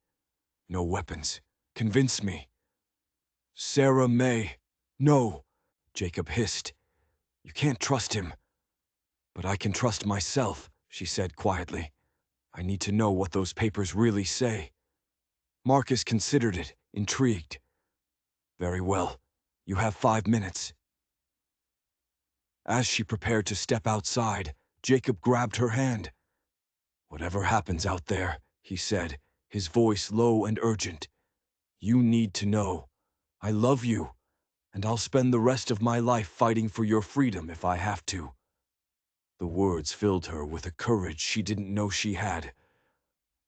No weapons. Convince me." "Sarah May." "No," Jacob hissed. "You can't trust him." "But I can trust myself," she said quietly. "I need to know what those papers really say." Marcus considered it, intrigued. "Very well. You have 5 minutes." As she prepared to step outside, Jacob grabbed her hand. "Whatever happens out there," he said, his voice low and urgent, "you need to know. I love you, and I'll spend the rest of my life fighting for your freedom if I have to." The words filled her with a courage she didn't know she had.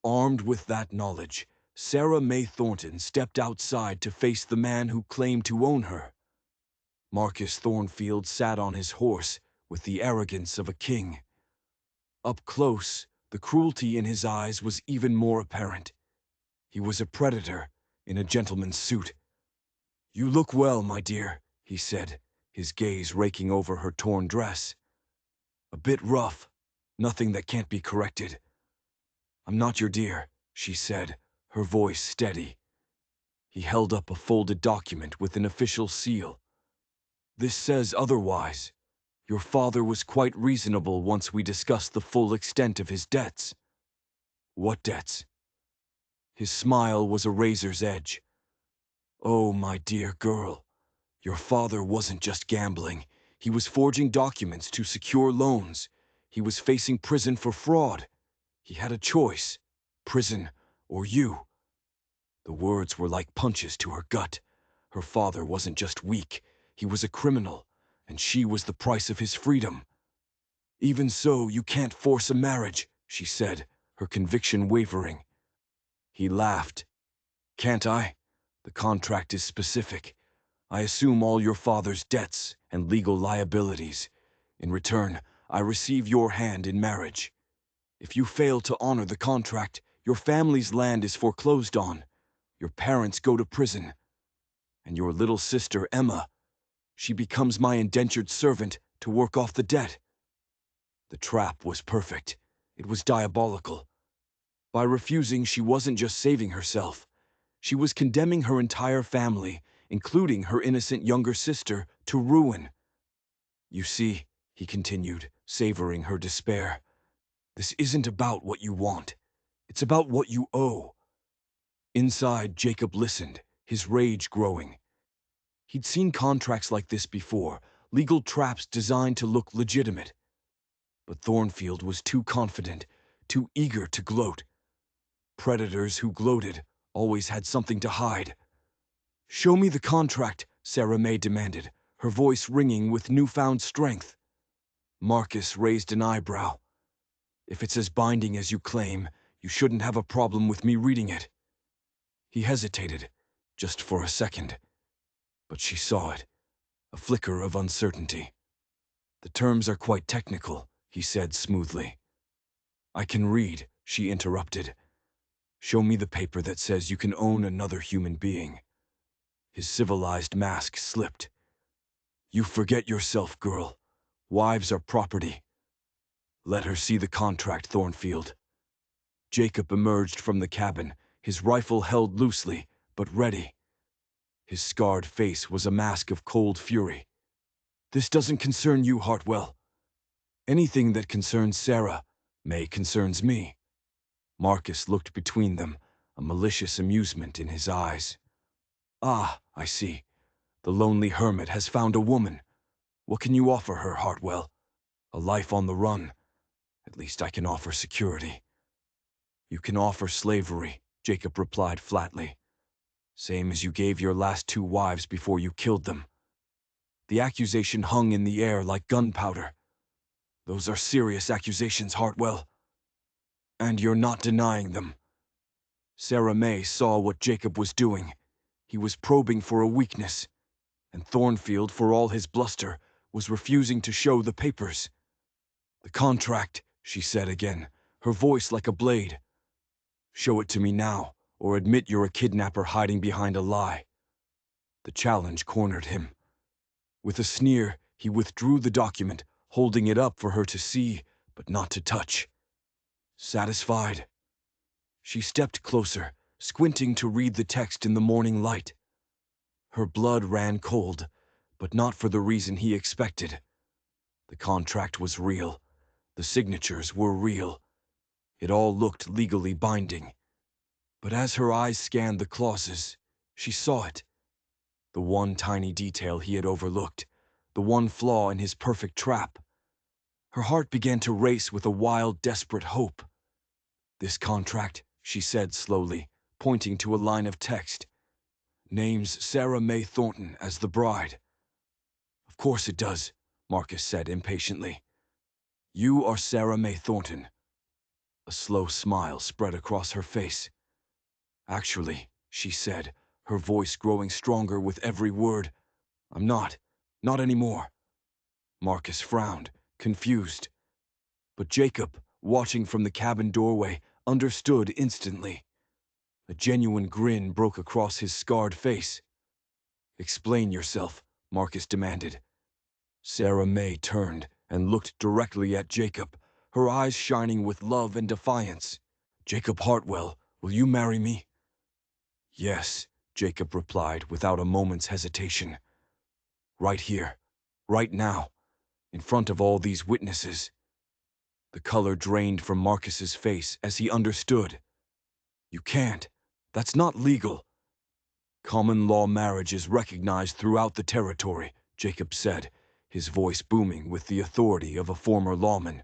Armed with that knowledge, Sarah May Thornton stepped outside to face the man who claimed to own her. Marcus Thornfield sat on his horse with the arrogance of a king. Up close, the cruelty in his eyes was even more apparent. He was a predator in a gentleman's suit. "You look well, my dear," he said, his gaze raking over her torn dress. "A bit rough, nothing that can't be corrected." "I'm not your dear," she said, her voice steady. He held up a folded document with an official seal. "This says otherwise. Your father was quite reasonable once we discussed the full extent of his debts." "What debts?" His smile was a razor's edge. "Oh, my dear girl, your father wasn't just gambling. He was forging documents to secure loans. He was facing prison for fraud. He had a choice, prison or you." The words were like punches to her gut. Her father wasn't just weak, he was a criminal, and she was the price of his freedom. "Even so, you can't force a marriage," she said, her conviction wavering. He laughed. "Can't I? The contract is specific. I assume all your father's debts and legal liabilities. In return, I receive your hand in marriage. If you fail to honor the contract, your family's land is foreclosed on. Your parents go to prison. And your little sister, Emma, she becomes my indentured servant to work off the debt." The trap was perfect. It was diabolical. By refusing, she wasn't just saving herself. She was condemning her entire family, including her innocent younger sister, to ruin. "You see," he continued, savoring her despair, "this isn't about what you want. It's about what you owe." Inside, Jacob listened, his rage growing. He'd seen contracts like this before, legal traps designed to look legitimate. But Thornfield was too confident, too eager to gloat. Predators who gloated always had something to hide. "Show me the contract," Sarah May demanded, her voice ringing with newfound strength. Marcus raised an eyebrow. "If it's as binding as you claim, you shouldn't have a problem with me reading it." He hesitated, just for a second. But she saw it, a flicker of uncertainty. "The terms are quite technical," he said smoothly. "I can read," she interrupted. "Show me the paper that says you can own another human being." His civilized mask slipped. You forget yourself, girl. Wives are property. Let her see the contract, Thornfield. Jacob emerged from the cabin, his rifle held loosely, but ready. His scarred face was a mask of cold fury. This doesn't concern you, Hartwell. Anything that concerns Sarah May concerns me. Marcus looked between them, a malicious amusement in his eyes. Ah, I see. The lonely hermit has found a woman. What can you offer her, Hartwell? A life on the run. At least I can offer security. You can offer slavery, Jacob replied flatly. Same as you gave your last 2 wives before you killed them. The accusation hung in the air like gunpowder. Those are serious accusations, Hartwell. And you're not denying them. Sarah May saw what Jacob was doing. He was probing for a weakness, and Thornfield, for all his bluster, was refusing to show the papers. The contract, she said again, her voice like a blade. Show it to me now, or admit you're a kidnapper hiding behind a lie. The challenge cornered him. With a sneer, he withdrew the document, holding it up for her to see, but not to touch. Satisfied? She stepped closer, squinting to read the text in the morning light. Her blood ran cold, but not for the reason he expected. The contract was real. The signatures were real. It all looked legally binding. But as her eyes scanned the clauses, she saw it. The one tiny detail he had overlooked, the one flaw in his perfect trap. Her heart began to race with a wild, desperate hope. This contract, she said slowly, pointing to a line of text, names Sarah May Thornton as the bride. Of course it does, Marcus said impatiently. You are Sarah May Thornton. A slow smile spread across her face. Actually, she said, her voice growing stronger with every word, I'm not anymore. Marcus frowned, confused. But Jacob, watching from the cabin doorway, understood instantly. A genuine grin broke across his scarred face. Explain yourself, Marcus demanded. Sarah May turned and looked directly at Jacob, her eyes shining with love and defiance. Jacob Hartwell, will you marry me? Yes, Jacob replied without a moment's hesitation. Right here, right now, in front of all these witnesses. The color drained from Marcus's face as he understood. You can't. That's not legal. Common law marriage is recognized throughout the territory, Jacob said, his voice booming with the authority of a former lawman.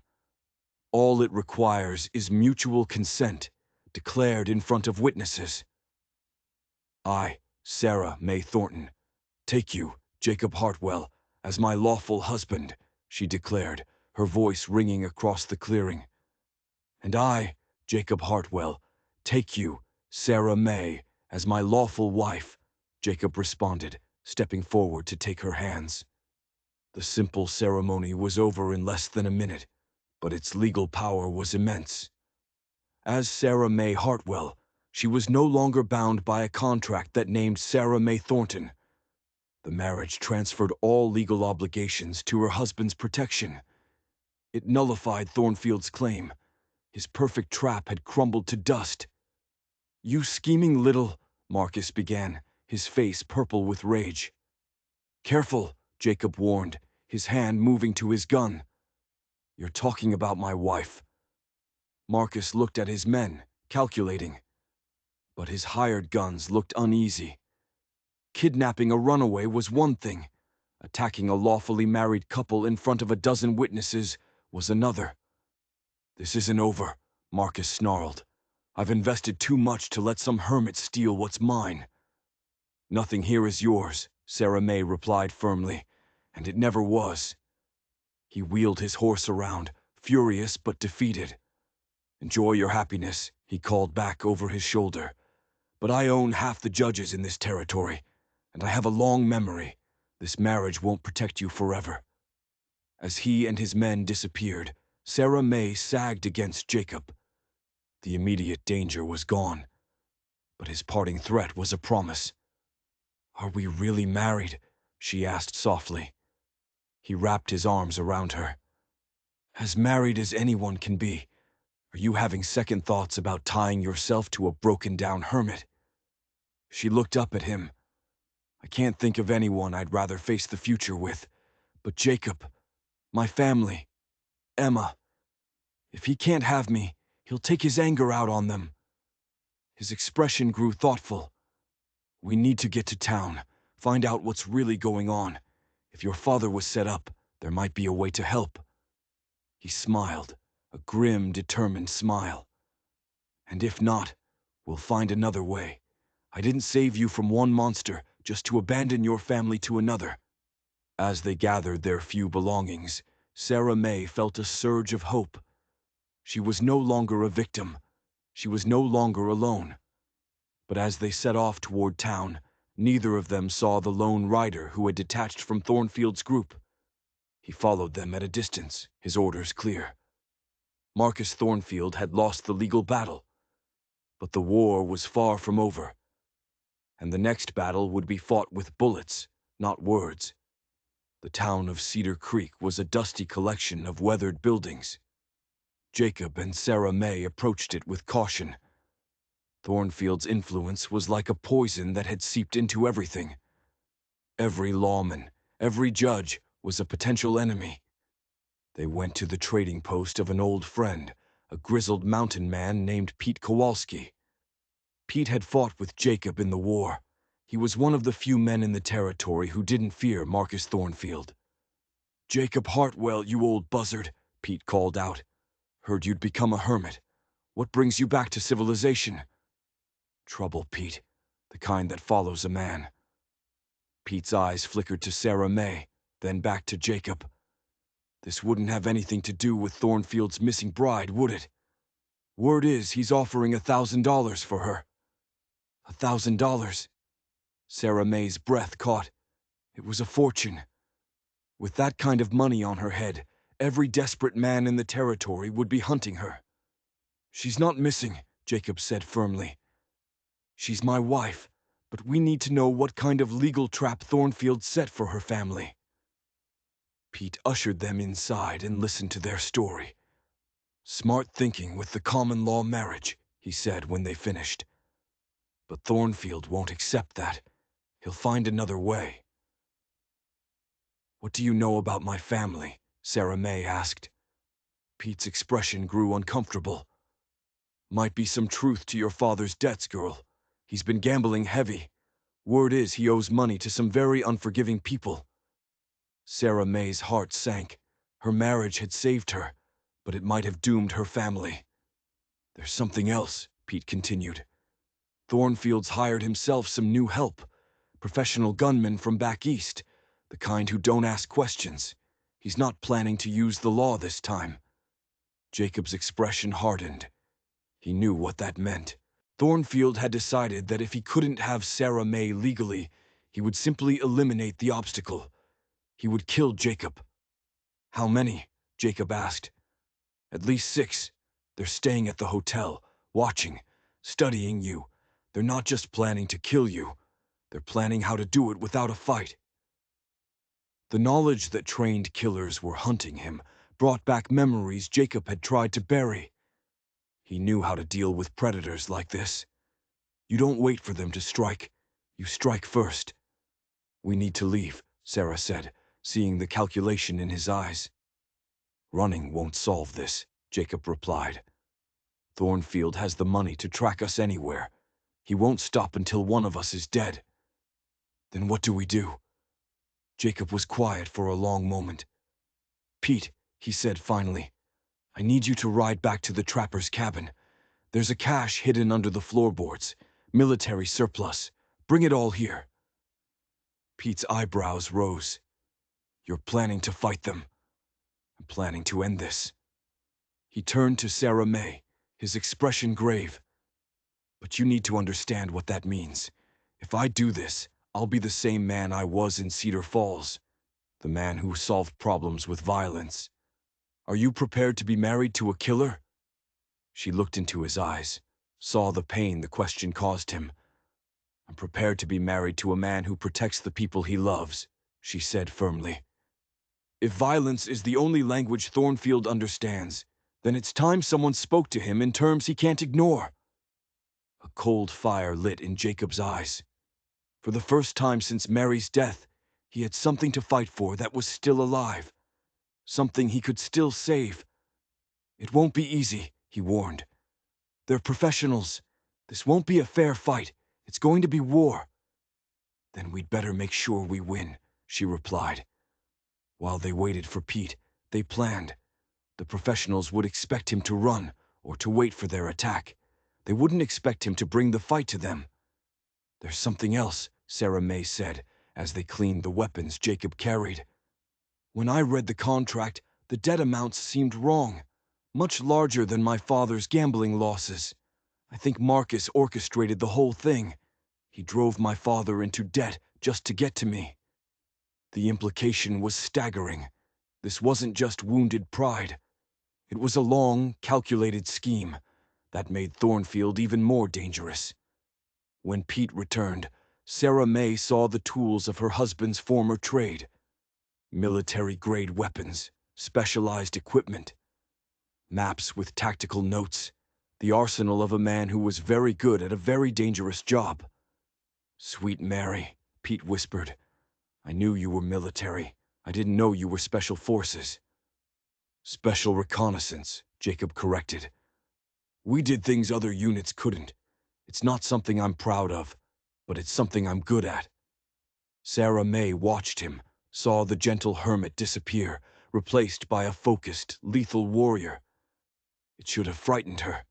All it requires is mutual consent, declared in front of witnesses. I, Sarah May Thornton, take you, Jacob Hartwell, as my lawful husband, she declared, her voice ringing across the clearing. And I, Jacob Hartwell, take you, Sarah May, as my lawful wife, Jacob responded, stepping forward to take her hands. The simple ceremony was over in less than a minute, but its legal power was immense. As Sarah May Hartwell, she was no longer bound by a contract that named Sarah May Thornton. The marriage transferred all legal obligations to her husband's protection. It nullified Thornfield's claim. His perfect trap had crumbled to dust. You scheming little, Marcus began, his face purple with rage. Careful, Jacob warned, his hand moving to his gun. You're talking about my wife. Marcus looked at his men, calculating. But his hired guns looked uneasy. Kidnapping a runaway was one thing. Attacking a lawfully married couple in front of a dozen witnesses was another. This isn't over, Marcus snarled. I've invested too much to let some hermit steal what's mine. Nothing here is yours, Sarah May replied firmly, and it never was. He wheeled his horse around, furious but defeated. Enjoy your happiness, he called back over his shoulder. But I own half the judges in this territory, and I have a long memory. This marriage won't protect you forever. As he and his men disappeared, Sarah May sagged against Jacob. The immediate danger was gone, but his parting threat was a promise. Are we really married? She asked softly. He wrapped his arms around her. As married as anyone can be, are you having second thoughts about tying yourself to a broken-down hermit? She looked up at him. I can't think of anyone I'd rather face the future with, but Jacob, my family, Emma. If he can't have me, he'll take his anger out on them. His expression grew thoughtful. We need to get to town, find out what's really going on. If your father was set up, there might be a way to help. He smiled, a grim, determined smile. And if not, we'll find another way. I didn't save you from one monster just to abandon your family to another. As they gathered their few belongings, Sarah May felt a surge of hope. She was no longer a victim. She was no longer alone. But as they set off toward town, neither of them saw the lone rider who had detached from Thornfield's group. He followed them at a distance, his orders clear. Marcus Thornfield had lost the legal battle, but the war was far from over, and the next battle would be fought with bullets, not words. The town of Cedar Creek was a dusty collection of weathered buildings. Jacob and Sarah May approached it with caution. Thornfield's influence was like a poison that had seeped into everything. Every lawman, every judge was a potential enemy. They went to the trading post of an old friend, a grizzled mountain man named Pete Kowalski. Pete had fought with Jacob in the war. He was one of the few men in the territory who didn't fear Marcus Thornfield. "Jacob Hartwell, you old buzzard," Pete called out. "Heard you'd become a hermit. What brings you back to civilization?" "Trouble, Pete. The kind that follows a man." Pete's eyes flickered to Sarah May, then back to Jacob. "This wouldn't have anything to do with Thornfield's missing bride, would it? Word is he's offering $1,000 for her." $1,000? Sarah May's breath caught. It was a fortune. With that kind of money on her head, every desperate man in the territory would be hunting her. "She's not missing," Jacob said firmly. "She's my wife, but we need to know what kind of legal trap Thornfield set for her family." Pete ushered them inside and listened to their story. "Smart thinking with the common law marriage," he said when they finished. "But Thornfield won't accept that. He'll find another way." "What do you know about my family?" Sarah May asked. Pete's expression grew uncomfortable. "Might be some truth to your father's debts, girl. He's been gambling heavy. Word is he owes money to some very unforgiving people." Sarah May's heart sank. Her marriage had saved her, but it might have doomed her family. "There's something else," Pete continued. "Thornfield's hired himself some new help. Professional gunmen from back east, the kind who don't ask questions. He's not planning to use the law this time." Jacob's expression hardened. He knew what that meant. Thornfield had decided that if he couldn't have Sarah May legally, he would simply eliminate the obstacle. He would kill Jacob. "How many?" Jacob asked. "At least 6. They're staying at the hotel, watching, studying you. They're not just planning to kill you. They're planning how to do it without a fight." The knowledge that trained killers were hunting him brought back memories Jacob had tried to bury. He knew how to deal with predators like this. You don't wait for them to strike. You strike first. "We need to leave," Sarah said, seeing the calculation in his eyes. "Running won't solve this," Jacob replied. "Thornfield has the money to track us anywhere. He won't stop until one of us is dead." "Then what do we do?" Jacob was quiet for a long moment. "Pete," he said finally, "I need you to ride back to the trapper's cabin. There's a cache hidden under the floorboards. Military surplus. Bring it all here." Pete's eyebrows rose. "You're planning to fight them." "I'm planning to end this." He turned to Sarah May, his expression grave. "But you need to understand what that means. If I do this, I'll be the same man I was in Cedar Falls. The man who solved problems with violence. Are you prepared to be married to a killer?" She looked into his eyes, saw the pain the question caused him. "I'm prepared to be married to a man who protects the people he loves," she said firmly. If violence is the only language Thornfield understands, then it's time someone spoke to him in terms he can't ignore. A cold fire lit in Jacob's eyes. For the first time since Mary's death, he had something to fight for that was still alive. Something he could still save. It won't be easy, he warned. They're professionals. This won't be a fair fight. It's going to be war. Then we'd better make sure we win, she replied. While they waited for Pete, they planned. The professionals would expect him to run or to wait for their attack. They wouldn't expect him to bring the fight to them. There's something else, Sarah May said, as they cleaned the weapons Jacob carried. When I read the contract, the debt amounts seemed wrong, much larger than my father's gambling losses. I think Marcus orchestrated the whole thing. He drove my father into debt just to get to me. The implication was staggering. This wasn't just wounded pride. It was a long, calculated scheme that made Thornfield even more dangerous. When Pete returned, Sarah May saw the tools of her husband's former trade. Military-grade weapons, specialized equipment, maps with tactical notes, the arsenal of a man who was very good at a very dangerous job. "Sweet Mary," Pete whispered. "I knew you were military. I didn't know you were special forces." "Special reconnaissance," Jacob corrected. "We did things other units couldn't. It's not something I'm proud of, but it's something I'm good at." Sarah May watched him, saw the gentle hermit disappear, replaced by a focused, lethal warrior. It should have frightened her.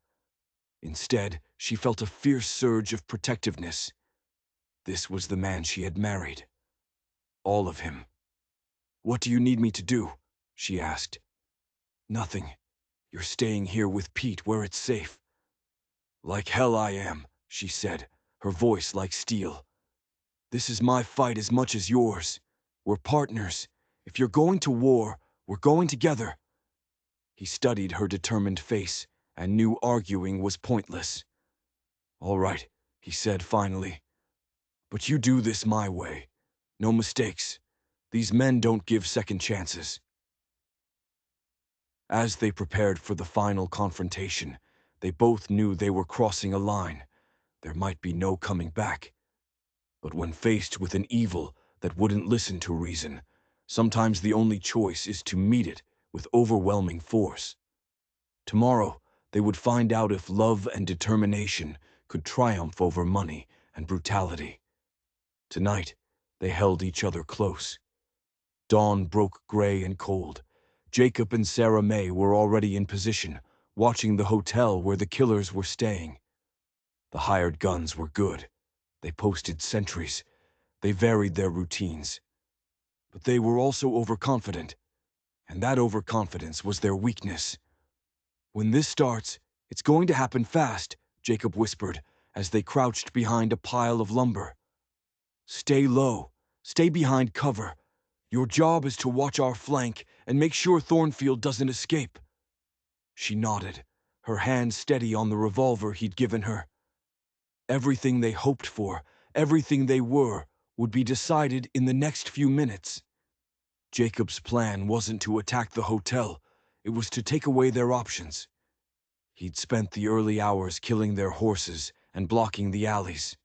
Instead, she felt a fierce surge of protectiveness. This was the man she had married. All of him. "What do you need me to do?" she asked. "Nothing. You're staying here with Pete where it's safe." "Like hell I am," she said, her voice like steel. "This is my fight as much as yours. We're partners. If you're going to war, we're going together." He studied her determined face and knew arguing was pointless. "All right," he said finally. "But you do this my way. No mistakes. These men don't give second chances." As they prepared for the final confrontation, they both knew they were crossing a line. There might be no coming back. But when faced with an evil that wouldn't listen to reason, sometimes the only choice is to meet it with overwhelming force. Tomorrow, they would find out if love and determination could triumph over money and brutality. Tonight, they held each other close. Dawn broke gray and cold. Jacob and Sarah May were already in position, watching the hotel where the killers were staying. The hired guns were good. They posted sentries. They varied their routines. But they were also overconfident, and that overconfidence was their weakness. "When this starts, it's going to happen fast," Jacob whispered as they crouched behind a pile of lumber. "Stay low. Stay behind cover. Your job is to watch our flank and make sure Thornfield doesn't escape." She nodded, her hand steady on the revolver he'd given her. Everything they hoped for, everything they were, would be decided in the next few minutes. Jacob's plan wasn't to attack the hotel. It was to take away their options. He'd spent the early hours killing their horses and blocking the alleys.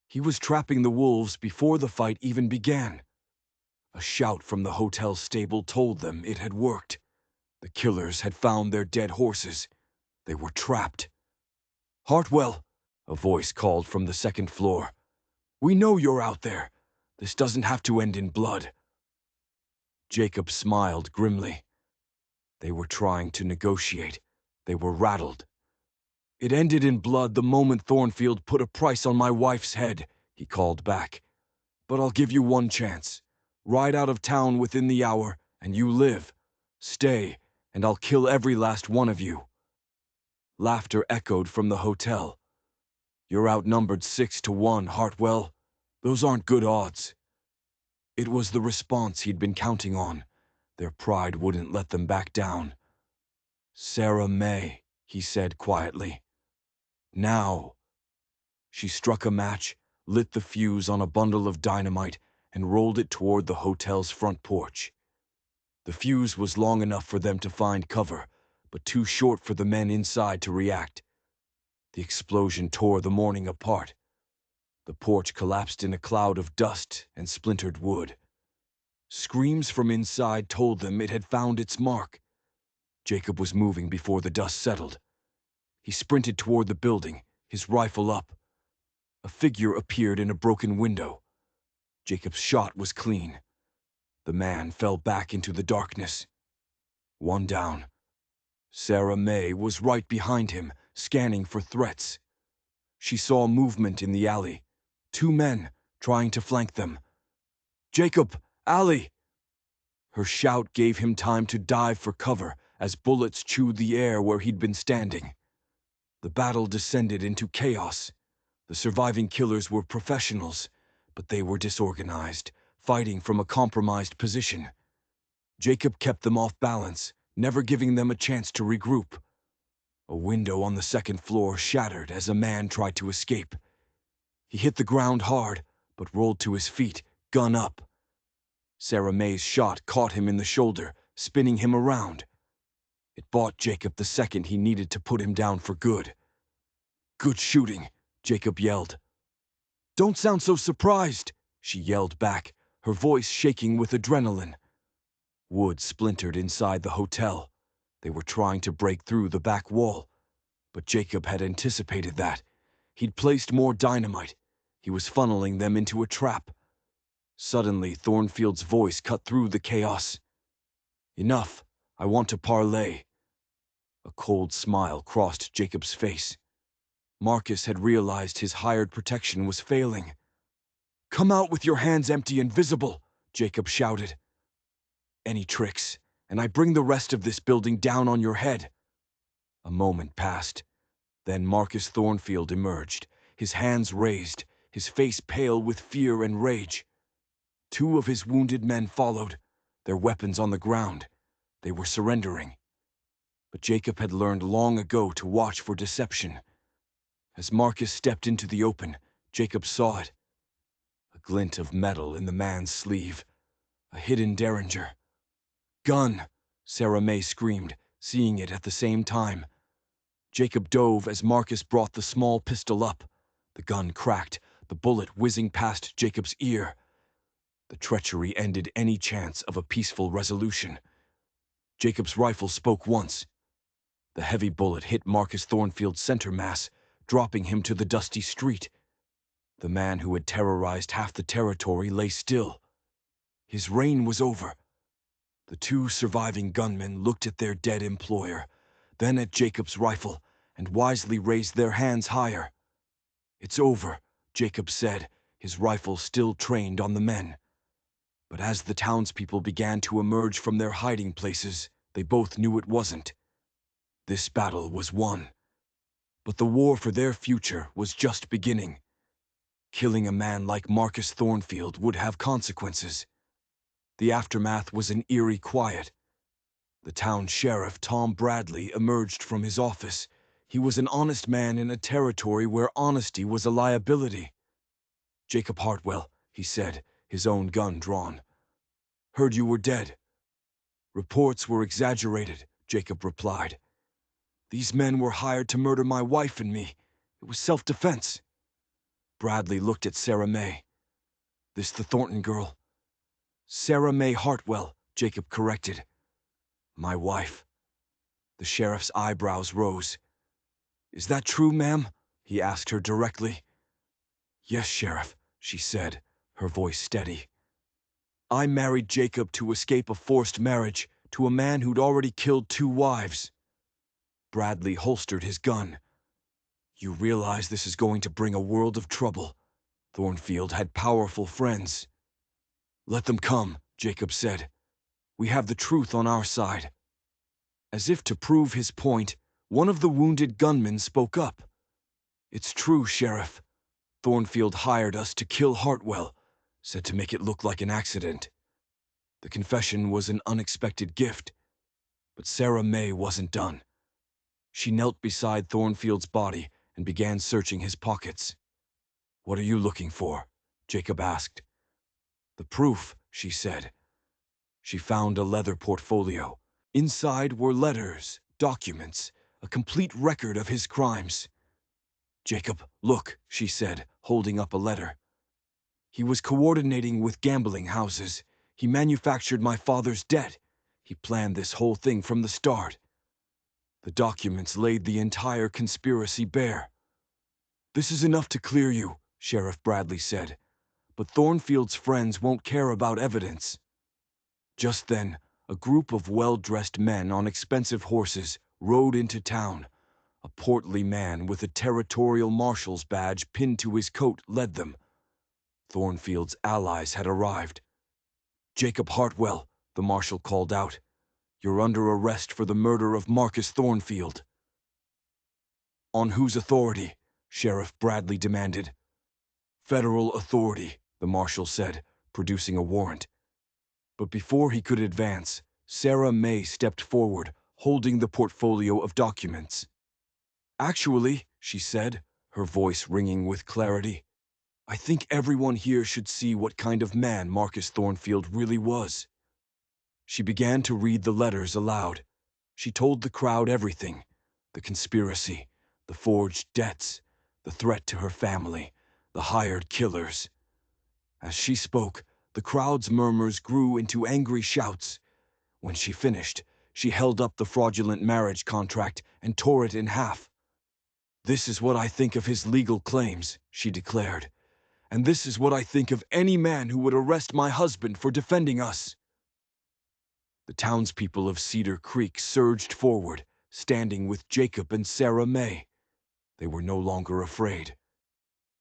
He was trapping the wolves before the fight even began. A shout from the hotel stable told them it had worked. The killers had found their dead horses. They were trapped. "Hartwell," a voice called from the second floor. "We know you're out there. This doesn't have to end in blood." Jacob smiled grimly. They were trying to negotiate. They were rattled. "It ended in blood the moment Thornfield put a price on my wife's head," he called back. "But I'll give you one chance. Ride out of town within the hour, and you live. Stay, and I'll kill every last one of you." Laughter echoed from the hotel. "You're outnumbered 6-1, Hartwell. Those aren't good odds." It was the response he'd been counting on. Their pride wouldn't let them back down. "Sarah May," he said quietly. "Now." She struck a match, lit the fuse on a bundle of dynamite, and rolled it toward the hotel's front porch. The fuse was long enough for them to find cover, but too short for the men inside to react. The explosion tore the morning apart. The porch collapsed in a cloud of dust and splintered wood. Screams from inside told them it had found its mark. Jacob was moving before the dust settled. He sprinted toward the building, his rifle up. A figure appeared in a broken window. Jacob's shot was clean. The man fell back into the darkness. One down. Sarah May was right behind him, scanning for threats. She saw movement in the alley. 2 men trying to flank them. "Jacob! Alley!" Her shout gave him time to dive for cover as bullets chewed the air where he'd been standing. The battle descended into chaos. The surviving killers were professionals, but they were disorganized, fighting from a compromised position. Jacob kept them off balance, never giving them a chance to regroup. A window on the 2nd floor shattered as a man tried to escape. He hit the ground hard, but rolled to his feet, gun up. Sarah May's shot caught him in the shoulder, spinning him around. It bought Jacob the second he needed to put him down for good. "Good shooting," Jacob yelled. "Don't sound so surprised," she yelled back, her voice shaking with adrenaline. Wood splintered inside the hotel. They were trying to break through the back wall. But Jacob had anticipated that. He'd placed more dynamite. He was funneling them into a trap. Suddenly, Thornfield's voice cut through the chaos. "Enough. I want to parley." A cold smile crossed Jacob's face. Marcus had realized his hired protection was failing. "Come out with your hands empty and visible," Jacob shouted. "Any tricks, and I bring the rest of this building down on your head." A moment passed. Then Marcus Thornfield emerged, his hands raised, his face pale with fear and rage. 2 of his wounded men followed, their weapons on the ground. They were surrendering. But Jacob had learned long ago to watch for deception. As Marcus stepped into the open, Jacob saw it. A glint of metal in the man's sleeve. A hidden derringer. "Gun!" Sarah May screamed, seeing it at the same time. Jacob dove as Marcus brought the small pistol up. The gun cracked, the bullet whizzing past Jacob's ear. The treachery ended any chance of a peaceful resolution. Jacob's rifle spoke once. The heavy bullet hit Marcus Thornfield's center mass, dropping him to the dusty street. The man who had terrorized half the territory lay still. His reign was over. The 2 surviving gunmen looked at their dead employer, then at Jacob's rifle, and wisely raised their hands higher. "It's over," Jacob said, his rifle still trained on the men. But as the townspeople began to emerge from their hiding places, they both knew it wasn't. This battle was won. But the war for their future was just beginning. Killing a man like Marcus Thornfield would have consequences. The aftermath was an eerie quiet. The town sheriff, Tom Bradley, emerged from his office. He was an honest man in a territory where honesty was a liability. "Jacob Hartwell," he said, his own gun drawn. "Heard you were dead." "Reports were exaggerated," Jacob replied. "These men were hired to murder my wife and me. It was self-defense." Bradley looked at Sarah May. "This the Thornton girl?" "Sarah May Hartwell," Jacob corrected. "My wife." The sheriff's eyebrows rose. "Is that true, ma'am?" he asked her directly. "Yes, Sheriff," she said, her voice steady. "I married Jacob to escape a forced marriage to a man who'd already killed 2 wives." Bradley holstered his gun. "You realize this is going to bring a world of trouble. Thornfield had powerful friends." "Let them come," Jacob said. "We have the truth on our side." As if to prove his point, one of the wounded gunmen spoke up. "It's true, Sheriff. Thornfield hired us to kill Hartwell, said to make it look like an accident." The confession was an unexpected gift, but Sarah May wasn't done. She knelt beside Thornfield's body and began searching his pockets. "What are you looking for?" Jacob asked. "The proof," she said. She found a leather portfolio. Inside were letters, documents, a complete record of his crimes. "Jacob, look," she said, holding up a letter. "He was coordinating with gambling houses. He manufactured my father's debt. He planned this whole thing from the start." The documents laid the entire conspiracy bare. "This is enough to clear you," Sheriff Bradley said. "But Thornfield's friends won't care about evidence." Just then, a group of well-dressed men on expensive horses rode into town. A portly man with a territorial marshal's badge pinned to his coat led them. Thornfield's allies had arrived. "Jacob Hartwell," the marshal called out. "You're under arrest for the murder of Marcus Thornfield." "On whose authority?" Sheriff Bradley demanded. "Federal authority," the marshal said, producing a warrant. But before he could advance, Sarah May stepped forward, holding the portfolio of documents. "Actually," she said, her voice ringing with clarity, "I think everyone here should see what kind of man Marcus Thornfield really was." She began to read the letters aloud. She told the crowd everything: the conspiracy, the forged debts, the threat to her family, the hired killers. As she spoke, the crowd's murmurs grew into angry shouts. When she finished, she held up the fraudulent marriage contract and tore it in half. "This is what I think of his legal claims," she declared. "And this is what I think of any man who would arrest my husband for defending us." The townspeople of Cedar Creek surged forward, standing with Jacob and Sarah May. They were no longer afraid.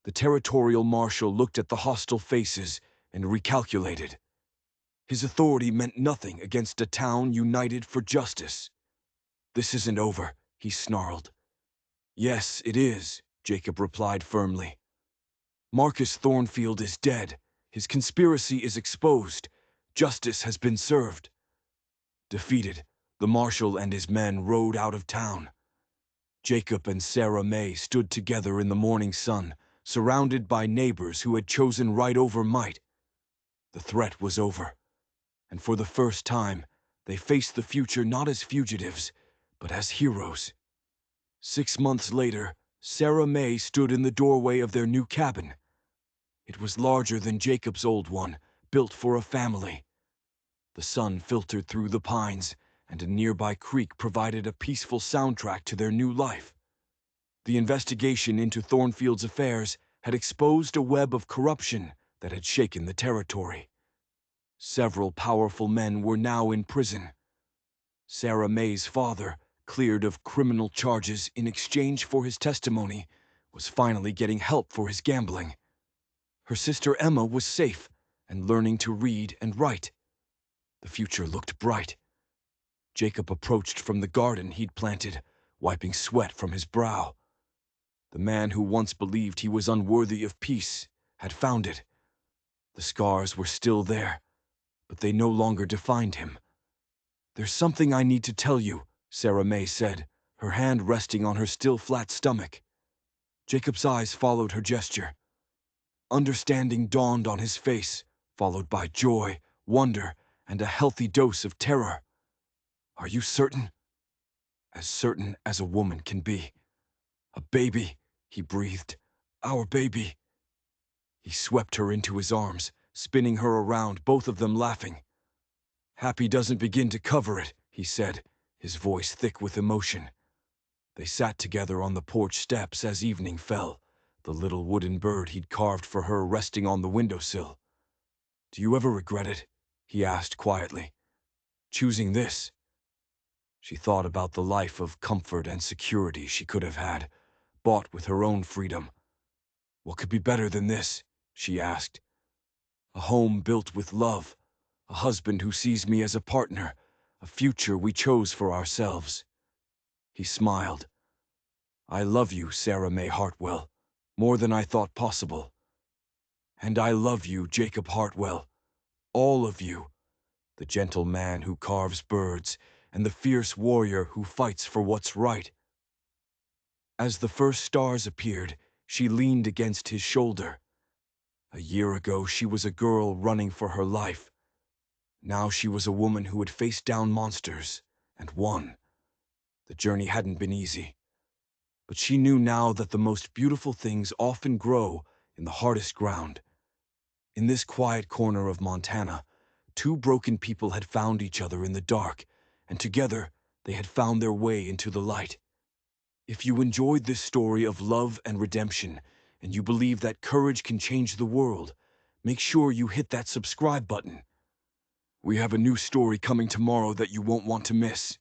The territorial marshal looked at the hostile faces and recalculated. His authority meant nothing against a town united for justice. "This isn't over," he snarled. "Yes, it is," Jacob replied firmly. "Marcus Thornfield is dead. His conspiracy is exposed. Justice has been served." Defeated, the marshal and his men rode out of town. Jacob and Sarah May stood together in the morning sun, surrounded by neighbors who had chosen right over might. The threat was over, and for the first time, they faced the future not as fugitives, but as heroes. 6 months later, Sarah May stood in the doorway of their new cabin. It was larger than Jacob's old one, built for a family. The sun filtered through the pines, and a nearby creek provided a peaceful soundtrack to their new life. The investigation into Thornfield's affairs had exposed a web of corruption that had shaken the territory. Several powerful men were now in prison. Sarah May's father, cleared of criminal charges in exchange for his testimony, was finally getting help for his gambling. Her sister Emma was safe and learning to read and write. The future looked bright. Jacob approached from the garden he'd planted, wiping sweat from his brow. The man who once believed he was unworthy of peace had found it. The scars were still there, but they no longer defined him. "There's something I need to tell you," Sarah May said, her hand resting on her still flat stomach. Jacob's eyes followed her gesture. Understanding dawned on his face, followed by joy, wonder, and a healthy dose of terror. "Are you certain?" "As certain as a woman can be." "A baby," he breathed. "Our baby." He swept her into his arms, spinning her around, both of them laughing. "Happy doesn't begin to cover it," he said, his voice thick with emotion. They sat together on the porch steps as evening fell, the little wooden bird he'd carved for her resting on the windowsill. "Do you ever regret it?" he asked quietly. "Choosing this?" She thought about the life of comfort and security she could have had, bought with her own freedom. "What could be better than this?" she asked. "A home built with love, a husband who sees me as a partner, a future we chose for ourselves." He smiled. "I love you, Sarah May Hartwell, more than I thought possible. And I love you, Jacob Hartwell, all of you, the gentle man who carves birds and the fierce warrior who fights for what's right." As the first stars appeared, she leaned against his shoulder. A year ago, she was a girl running for her life. Now she was a woman who had faced down monsters, and won. The journey hadn't been easy, but she knew now that the most beautiful things often grow in the hardest ground. In this quiet corner of Montana, two broken people had found each other in the dark, and together they had found their way into the light. If you enjoyed this story of love and redemption, and you believe that courage can change the world, make sure you hit that subscribe button. We have a new story coming tomorrow that you won't want to miss.